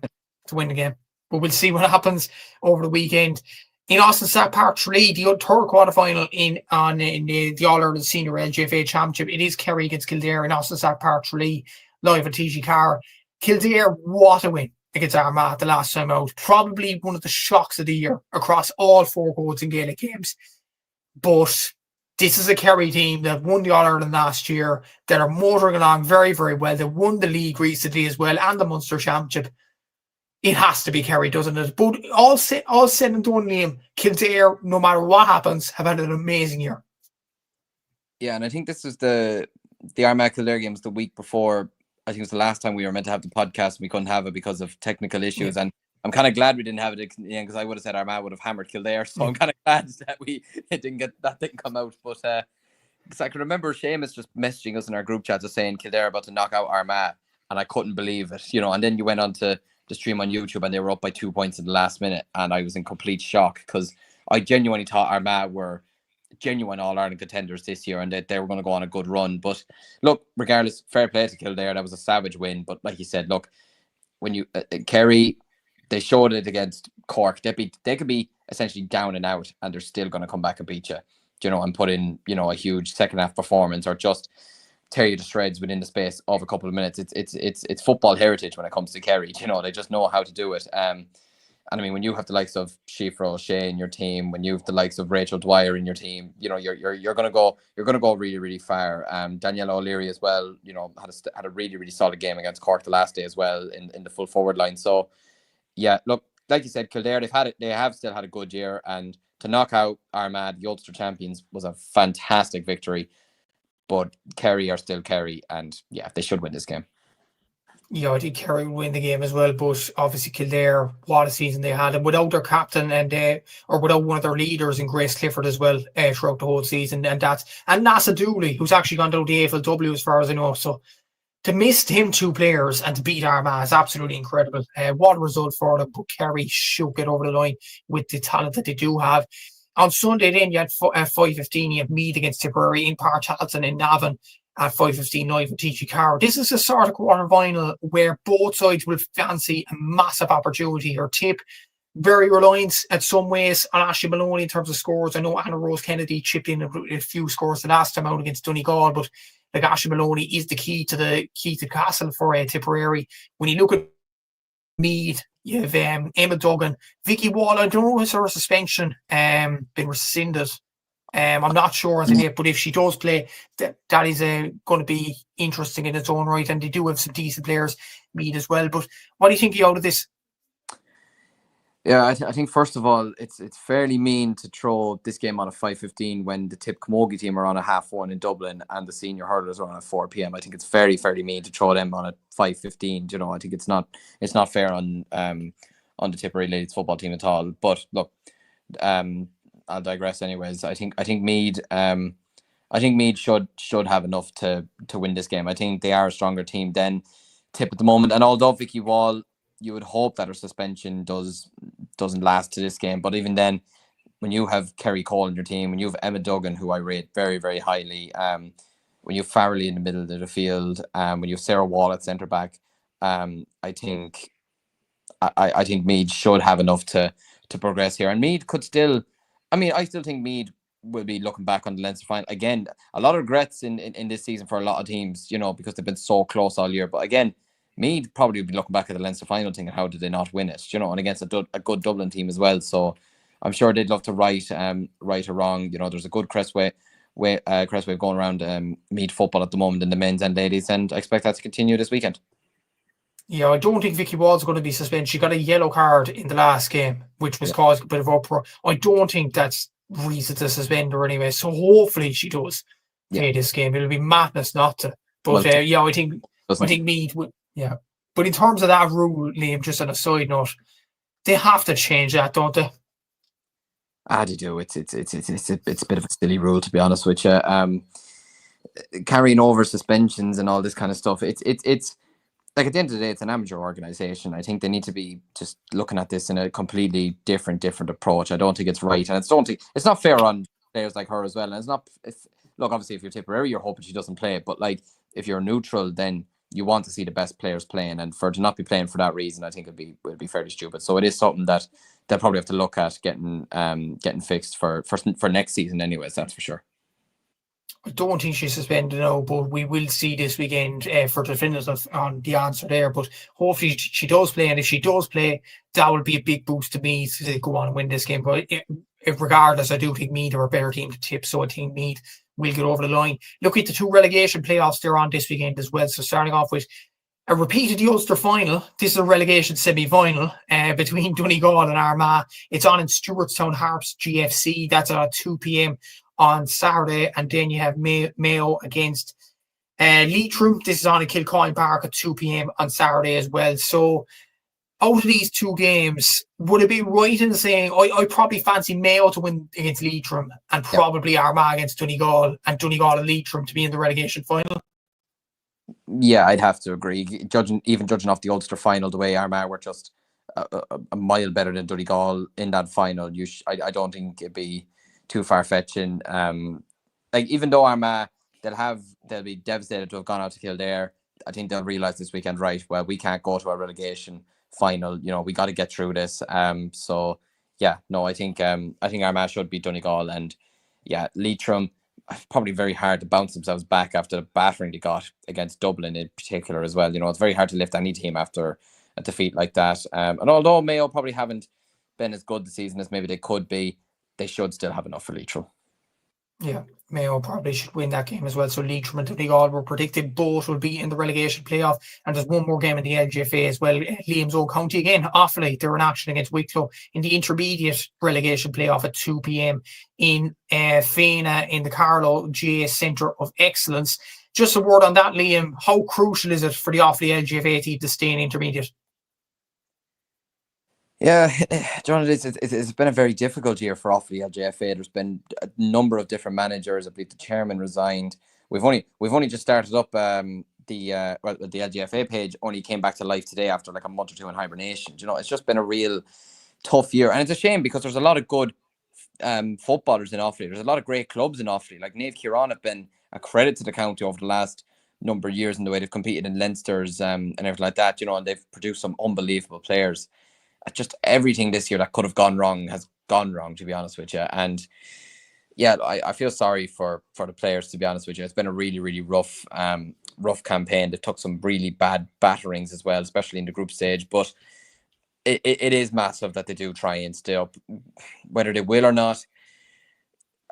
to win the game. But we'll see what happens over the weekend. In Austin Stack Park 3, the third quarterfinal in the All-Ireland Senior LGFA Championship, it is Kerry against Kildare in Austin Stack Park 3, live at TG4. Kildare, what a win against Armagh the last time out. Probably one of the shocks of the year across all 4 goals in Gaelic games. But this is a Kerry team that won the All-Ireland last year, that are motoring along very, very well. They won the league recently as well and the Munster Championship. It has to be Kerry, doesn't it? But all said and done, Liam, Kildare, no matter what happens, have had an amazing year. Yeah, and I think this is the Armagh Kildare games the week before. I think it was the last time we were meant to have the podcast and we couldn't have it because of technical issues. And I'm kind of glad we didn't have it in the end, because I would have said Armagh would have hammered Kildare. So I'm kind of glad that didn't come out. But because I can remember Seamus just messaging us in our group chat just saying Kildare about to knock out Armagh, and I couldn't believe it. And then you went on to the stream on YouTube and they were up by 2 points in the last minute, and I was in complete shock because I genuinely thought Armagh were genuine All-Ireland contenders this year and that they were going to go on a good run. But look, regardless, fair play to Kildare. That was a savage win. But like you said, look, when you Kerry, they showed it against Cork. They could be essentially down and out, and they're still going to come back and beat you, and put in, a huge second half performance, or just tear you to shreds within the space of a couple of minutes. It's football heritage when it comes to Kerry. They just know how to do it. And I mean, when you have the likes of Shifra O'Shea in your team, when you have the likes of Rachel Dwyer in your team, you're gonna go really, really far. Daniela O'Leary as well, had a really, really solid game against Cork the last day as well in the full forward line. So yeah, look, like you said, Kildare, they have still had a good year, and to knock out Armagh, the Ulster champions, was a fantastic victory. But Kerry are still Kerry, and yeah, they should win this game. Yeah, I think Kerry will win the game as well, but obviously Kildare, what a season they had, and without their captain or without one of their leaders in Grace Clifford as well throughout the whole season, and Nasa Dooley, who's actually gone down to AFLW as far as I know. So to miss him 2 players and to beat Armagh is absolutely incredible. What a result for them, but Kerry should get over the line with the talent that they do have. On Sunday then you had 5:15, you have Meath against Tipperary in Park Charlton in Navan. At 5:15 live with TG Carroll. This is a sort of quarter final where both sides will fancy a massive opportunity or Tip. Very reliant at some ways on Ashley Maloney in terms of scores. I know Anna Rose Kennedy chipped in a few scores the last time out against Donegal, but like Ashley Maloney is the key to the castle for Tipperary. When you look at Meath, you have Emma Duggan, Vicky Wall. I don't know if her suspension been rescinded. I'm not sure as of yet, but if she does play, that is going to be interesting in its own right. And they do have some decent players, Meath as well. But what do you think out of this? Yeah, I think first of all, it's fairly mean to throw this game on at 5:15 when the Tip Camogie team are on at 1:30 in Dublin and the senior hurlers are on at 4 p.m. I think it's fairly mean to throw them on at 5:15. I think it's not fair on the Tipperary ladies football team at all. But look, I'll digress anyways. I think Meath should have enough to win this game. I think they are a stronger team than Tip at the moment. And although Vicky Wall, you would hope that her suspension doesn't last to this game. But even then, when you have Kerry Cole in your team, when you have Emma Duggan, who I rate very, very highly, when you have Farrelly in the middle of the field, when you have Sarah Wall at centre back, I think Meath should have enough to progress here. And Meath could still. I mean, I still think Meath will be looking back on the Leinster final. Again, a lot of regrets in this season for a lot of teams, because they've been so close all year. But again, Meath probably will be looking back at the Leinster final thinking, how did they not win it? And against a good Dublin team as well. So I'm sure they'd love to right or wrong. There's a good crestwave going around Meath football at the moment in the men's and ladies, and I expect that to continue this weekend. Yeah, I don't think Vicky Wall's going to be suspended. She got a yellow card in the last game, which was causing a bit of uproar. I don't think that's reason to suspend her anyway. So hopefully she does play this game. It'll be madness not to. But I think Meath would. Yeah, but in terms of that rule, Liam, just on a side note, they have to change that, don't they? They do. It's a bit of a silly rule, to be honest with you. Carrying over suspensions and all this kind of stuff. It's like, at the end of the day, it's an amateur organisation. I think they need to be just looking at this in a completely different approach. I don't think it's right, and it's not fair on players like her as well. And look, obviously, if you're Tipperary, you're hoping she doesn't play. But like, if you're neutral, then you want to see the best players playing, and for her to not be playing for that reason, I think it'd be fairly stupid. So it is something that they'll probably have to look at getting fixed for next season, anyways. That's for sure. I don't think she's suspended now, but we will see this weekend for definitive on the answer there. But hopefully she does play, and if she does play, that will be a big boost to Meath to go on and win this game. But regardless, I do think Meath are a better team to Tip, so I think Meath will get over the line. Look at the 2 relegation playoffs they're on this weekend as well. So starting off with a repeat of the Ulster final. This is a relegation semi-final between Donegal and Armagh. It's on in Stewartstown Harps GFC. That's at 2 p.m. on Saturday, and then you have Mayo against Leitrim. This is on at Kilkenny Park at 2 p.m. on Saturday as well. So out of these 2 games, would it be right in saying I probably fancy Mayo to win against Leitrim and probably Armagh against Donegal, and Donegal and Leitrim to be in the relegation final? Yeah, I'd have to agree. Judging off the Ulster final, the way Armagh were just a mile better than Donegal in that final. I don't think it'd be too far fetching. Like even though Armagh, they'll be devastated to have gone out to Kildare. I think they'll realise this weekend, right? Well, we can't go to a relegation final. We got to get through this. So yeah, no, I think Armagh should beat Donegal, and yeah, Leitrim probably very hard to bounce themselves back after the battering they got against Dublin in particular as well. It's very hard to lift any team after a defeat like that. And although Mayo probably haven't been as good this season as maybe they could be, they should still have enough for Leitrim. Yeah, Mayo probably should win that game as well. So Leitrim and Donegal were predicted both will be in the relegation playoff. And there's one more game in the LGFA as well. Liam's Old County again, Offaly, they're in action against Wicklow in the intermediate relegation playoff at 2 p.m. in Fena in the Carlow GA Centre of Excellence. Just a word on that, Liam. How crucial is it for the Offaly LGFA team to stay in intermediate? Yeah, John, it's been a very difficult year for Offaly LGFA. There's been a number of different managers. I believe the chairman resigned. We've only just started up the LGFA page. Only came back to life today after like a month or two in hibernation. It's just been a real tough year, and it's a shame because there's a lot of good footballers in Offaly. There's a lot of great clubs in Offaly. Like Naomh Kieran have been a credit to the county over the last number of years in the way they've competed in Leinster's and everything like that. And they've produced some unbelievable players. Just everything this year that could have gone wrong has gone wrong, to be honest with you. And yeah, I feel sorry for the players, to be honest with you. It's been a really, really rough campaign. They took some really bad batterings as well, especially in the group stage. But it is massive that they do try and stay up. Whether they will or not,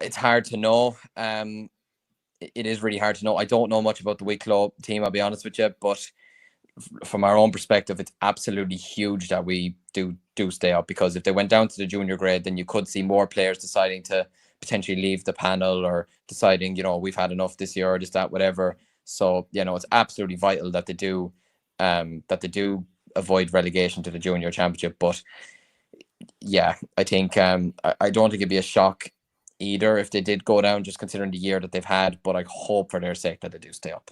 it's hard to know. It is really hard to know. I don't know much about the Wicklow team, I'll be honest with you, but from our own perspective, it's absolutely huge that we do stay up, because if they went down to the junior grade, then you could see more players deciding to potentially leave the panel or deciding, we've had enough this year or just that, whatever. So, it's absolutely vital that they do avoid relegation to the junior championship. But yeah, I think I don't think it'd be a shock either if they did go down, just considering the year that they've had. But I hope for their sake that they do stay up.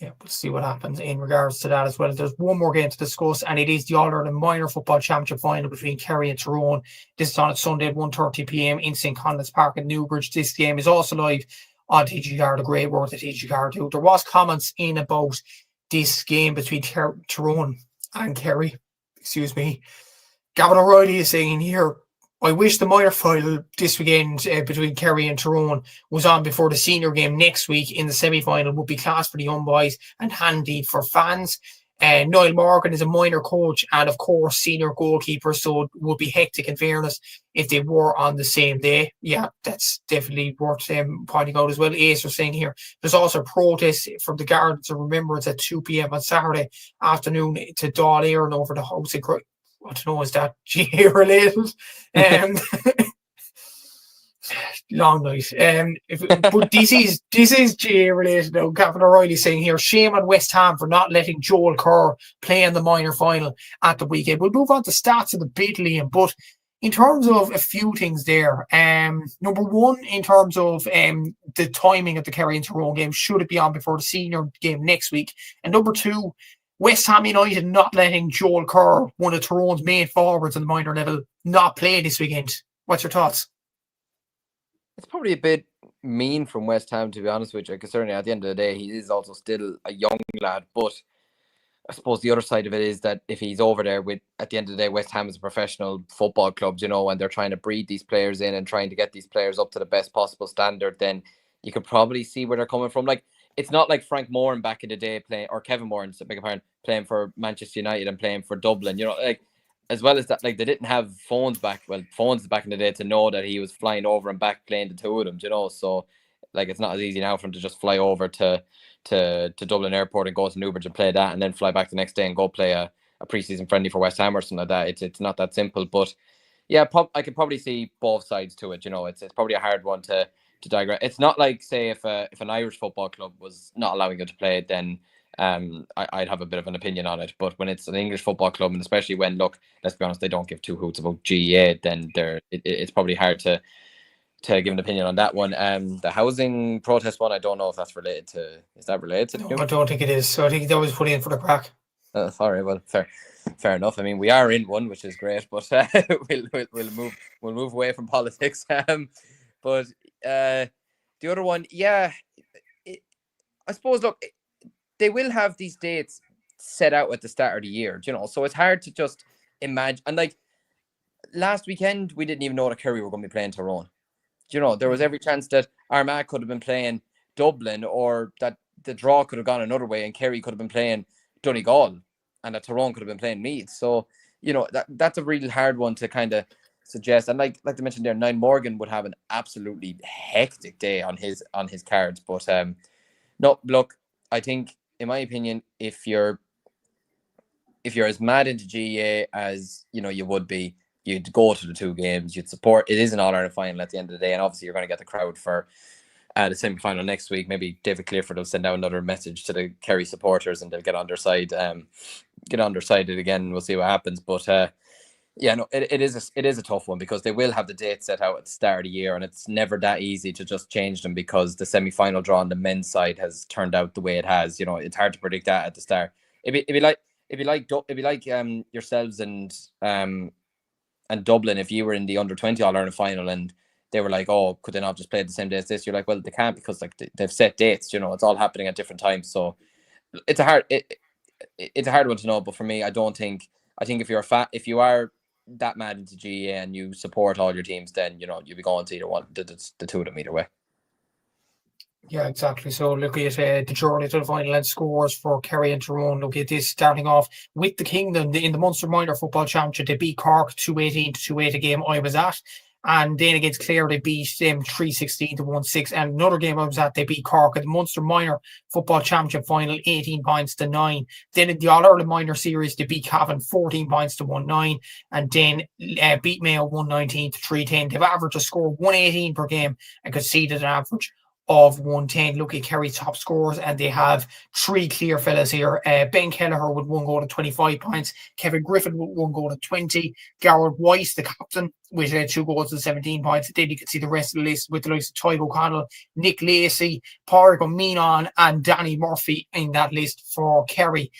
Yeah, we'll see what happens in regards to that as well. There's one more game to discuss, and it is the All-Ireland Minor Football Championship final between Kerry and Tyrone. This is on at Sunday at 1:30 p.m. in St. Conleth's Park in Newbridge. This game is also live on TG4, the great work at TG4 too. There was comments in about this game between Tyrone and Kerry. Excuse me. Gavin O'Reilly is saying here, I wish the minor final this weekend between Kerry and Tyrone was on before the senior game next week in the semi-final. Would be class for the young boys and handy for fans. Niall Morgan is a minor coach and, of course, senior goalkeeper, so it would be hectic in fairness if they were on the same day. Yeah, that's definitely worth pointing out as well. Ace are saying here, there's also protests from the Gardens of Remembrance at 2 p.m. on Saturday afternoon to Dáil Éireann over the house in Croke. I don't know, is that GA related? Long night. But this is GA related now. Gavin O'Reilly saying here, shame on West Ham for not letting Joel Kerr play in the minor final at the weekend. We'll move on to stats of the bit, Liam, but in terms of a few things there, number one, in terms of the timing of the Kerry and Tyrone game, should it be on before the senior game next week? And number two, West Ham United not letting Joel Kerr, one of Tyrone's main forwards on the minor level, not play this weekend. What's your thoughts? It's probably a bit mean from West Ham, to be honest with you, because certainly at the end of the day, he is also still a young lad. But I suppose the other side of it is that if he's over there at the end of the day, West Ham is a professional football club, and they're trying to breed these players in and trying to get these players up to the best possible standard, then you could probably see where they're coming from. Like, it's not like Frank Moran back in the day playing, or Kevin Moran, playing for Manchester United and playing for Dublin. As well as that, like, they didn't have phones back in the day to know that he was flying over and back playing the two of them. So like, it's not as easy now for him to just fly over to Dublin Airport and go to Newbridge and play that, and then fly back the next day and go play a pre-season friendly for West Ham or something like that. It's not that simple. But yeah, I can probably see both sides to it. It's probably a hard one to digress. It's not like, say, if an Irish football club was not allowing you to play, then I'd have a bit of an opinion on it. But when it's an English football club, and especially when, look, let's be honest, they don't give two hoots about GEA, then it's probably hard to give an opinion on that one. The housing protest one, I don't know if that's related to. Is that related to? No, I don't think it is. So I think that was put in for the crack. Sorry, well, fair. Fair enough. I mean, we are in one, which is great, but we'll move away from politics. But the other one, yeah, I suppose. Look, they will have these dates set out at the start of the year, so it's hard to just imagine. And like last weekend, we didn't even know that Kerry were going to be playing Tyrone. There was every chance that Armagh could have been playing Dublin, or that the draw could have gone another way and Kerry could have been playing Donegal and that Tyrone could have been playing Meath. So, that's a really hard one to kind of suggest. And like they mentioned there, Niall Morgan would have an absolutely hectic day on his cards. But no, look, I think, in my opinion, if you're as mad into GAA as you would be, you'd go to the two games, you'd support. It is an All-Ireland final at the end of the day, and obviously you're going to get the crowd for the semi-final next week. Maybe David Clifford will send out another message to the Kerry supporters and they'll get on their side, again, and we'll see what happens. But yeah, no, it is a tough one, because they will have the date set out at the start of the year, and it's never that easy to just change them, because the semi-final draw on the men's side has turned out the way it has. It's hard to predict that at the start. It'd be like yourselves and Dublin, if you were in the under-20 All-Ireland final and they were like, oh, could they not just play the same day as this? You're like, well, they can't, because like they've set dates. It's all happening at different times. So it's a hard one to know. But for me, I think if you are that mad into GAA and you support all your teams, then you'll be going to either one, the two of them either way. Yeah, exactly. So look at the journey to the final and scores for Kerry and Tyrone. Look at this, starting off with the Kingdom in the Munster Minor Football Championship. They beat Cork 218 to 2-8, a game I was at. And then against Clare, they beat them 316 to 1-6. And another game I was at, they beat Cork at the Munster Minor Football Championship final, 18 points to 9. Then in the All-Ireland Minor Series, they beat Cavan 14 points to 1-9. And then beat Mayo 119 to 310. They've averaged a score of 118 per game and conceded an average of 110. Look at Kerry's top scores, and they have three clear fellas here. Ben Kelleher with 1 goal at 25 points. Kevin Griffin with 1 goal at 20. Garrett Weiss, the captain, with 2 goals at 17 points. Then you can see the rest of the list with the likes of Tyke O'Connell, Nick Lacey, Pádraig O'Meanon, and Danny Murphy in that list for Kerry.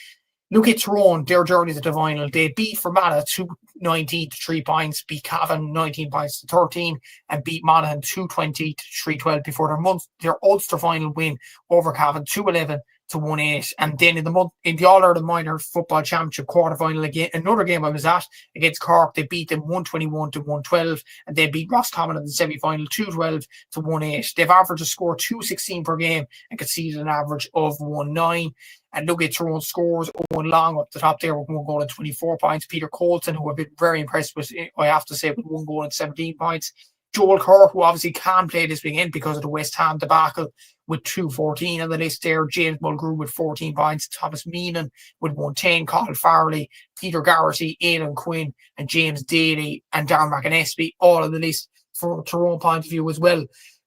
Look at Tyrone, their journey to the final. They beat Fermanagh 219 to 3 points, beat Cavan 19 points to 13, and beat Monaghan 220 to 312 before their Ulster final win over Cavan 211 to 1-8. And then in the All-Ireland Minor Football Championship quarter-final, again, another game I was at against Cork, they beat them 121 to 112, and they beat Roscommon in the semi-final 212 to 1-8. They've averaged a score 216 per game and conceded an average of 1-9. And look at Tyrone scores. Owen Long up the top there with 1 goal and 24 points. Peter Colton, who I've been very impressed with, I have to say, with 1 goal and 17 points. Joel Kerr, who obviously can't play this weekend because of the West Ham debacle, with 214 on the list there. James Mulgrew with 14 points. Thomas Meenan with 110. Cathal Farrelly, Peter Garrity, Aidan Quinn, and James Daly, and Darren McAnespy, all on the list from a Tyrone point of view as well.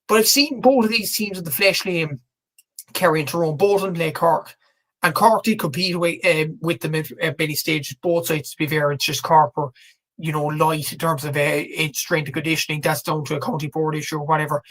But I've seen both of these teams at the Flesh Lane, Kerry and Tyrone, both in play Cork. And Cork did compete with them at many stages, both sides, to be fair. It's just Cork were, light in terms of strength and conditioning. That's down to a county board issue or whatever.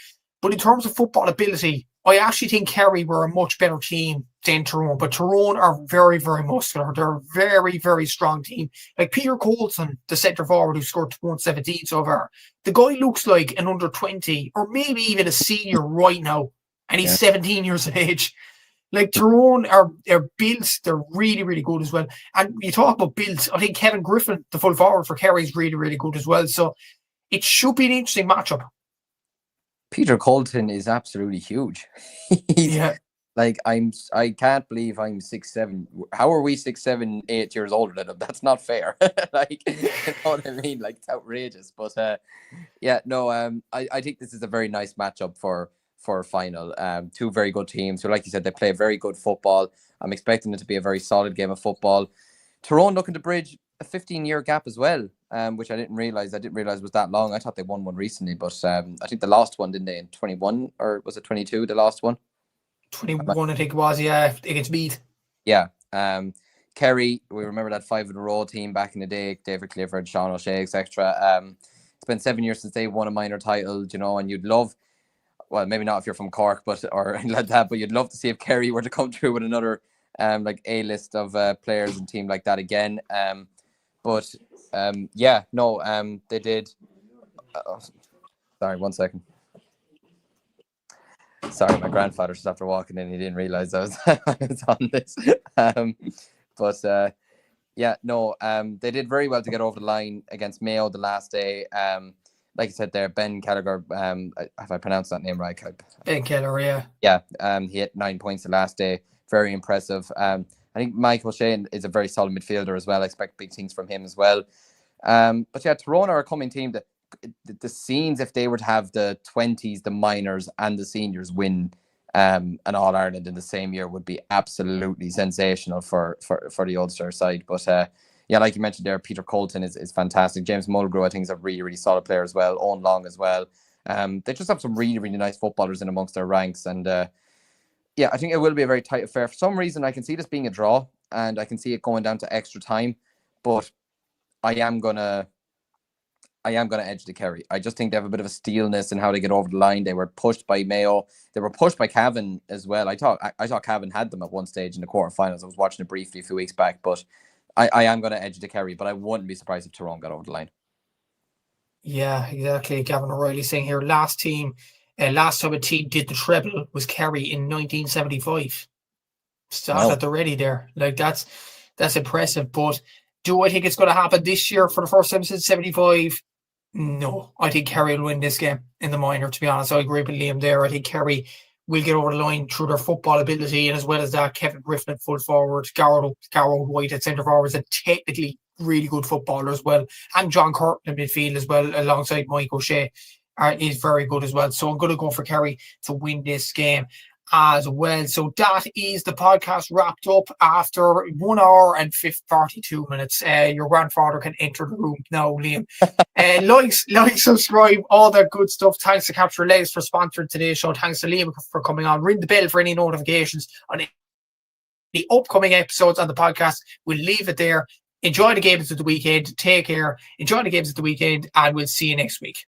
But in terms of football ability, I actually think Kerry were a much better team than Tyrone. But Tyrone are very, very muscular. They're a very, very strong team. Like Peter Colson, the centre forward who scored 117 so far, the guy looks like an under 20 or maybe even a senior right now. And he's 17 years of age. Like Tyrone are built, they're really, really good as well. And you talk about built, I think Kevin Griffin, the full forward for Kerry, is really, really good as well. So it should be an interesting matchup. Peter Colton is absolutely huge. Like, I can't believe I'm 6'7". How are we 6'7", 8 years older than him? That's not fair. Like, you know what I mean? Like, it's outrageous. But I think this is a very nice matchup for a final. Two very good teams. So like you said, they play very good football. I'm expecting it to be a very solid game of football. Tyrone looking to bridge a 15-year gap as well, which I didn't realize was that long. I thought they won one recently, but I think they lost one, didn't they, in 21, or was it 22, the last one? 21, I think it was, against Meath. Yeah. Kerry, we remember that 5 in a row team back in the day, David Clifford, Sean O'Shea, etc. It's been 7 years since they won a minor title, and you'd love, well, maybe not if you're from Cork, or like that, but you'd love to see if Kerry were to come through with another like A-list of players and team like that again. But they did. Sorry, 1 second. Sorry, my grandfather just after walking in, he didn't realize I was, I was on this. They did very well to get over the line against Mayo the last day. Like I said there, Ben Gallagher, have I pronounced that name right? Ben Keller, yeah. Yeah, he hit 9 points the last day. Very impressive. I think Mike O'Shea is a very solid midfielder as well. I expect big things from him as well. But yeah, Tyrone are a coming team that the scenes, if they were to have the 20s, the minors and the seniors win an All-Ireland in the same year, would be absolutely sensational for the Ulster side. But like you mentioned there, Peter Colton is fantastic. James Mulgrew, I think, is a really, really solid player as well. Owen Long as well. They just have some really, really nice footballers in amongst their ranks. And I think it will be a very tight affair. For some reason, I can see this being a draw, and I can see it going down to extra time. But I am gonna edge the Kerry. I just think they have a bit of a steelness in how they get over the line. They were pushed by Mayo. They were pushed by Cavan as well. I thought Cavan had them at one stage in the quarterfinals. I was watching it briefly a few weeks back, but I am going to edge the Kerry. But I wouldn't be surprised if Tyrone got over the line. Yeah, exactly. Gavin O'Reilly saying here, last time a team did the treble was Kerry in 1975. Start at the ready there. Like that's impressive. But do I think it's going to happen this year for the first time since 75? No, I think Kerry will win this game in the minor, to be honest. I agree with Liam there. I think Kerry will get over the line through their football ability, and as well as that, Kevin Griffin at full forward, Garrow White at centre forward is a technically really good footballer as well, and John Curtin in midfield as well, alongside Mike O'Shea, is very good as well. So I'm going to go for Kerry to win this game as well. So that is the podcast wrapped up after 1 hour and 42 minutes. Your grandfather can enter the room now, Liam. Like, subscribe, all that good stuff. Thanks to Capture Legs for sponsoring today's show. Thanks to Liam for coming on. Ring the bell for any notifications on the upcoming episodes on the podcast. We'll leave it there. Enjoy the games of the weekend. Take care. Enjoy the games of the weekend, and we'll see you next week.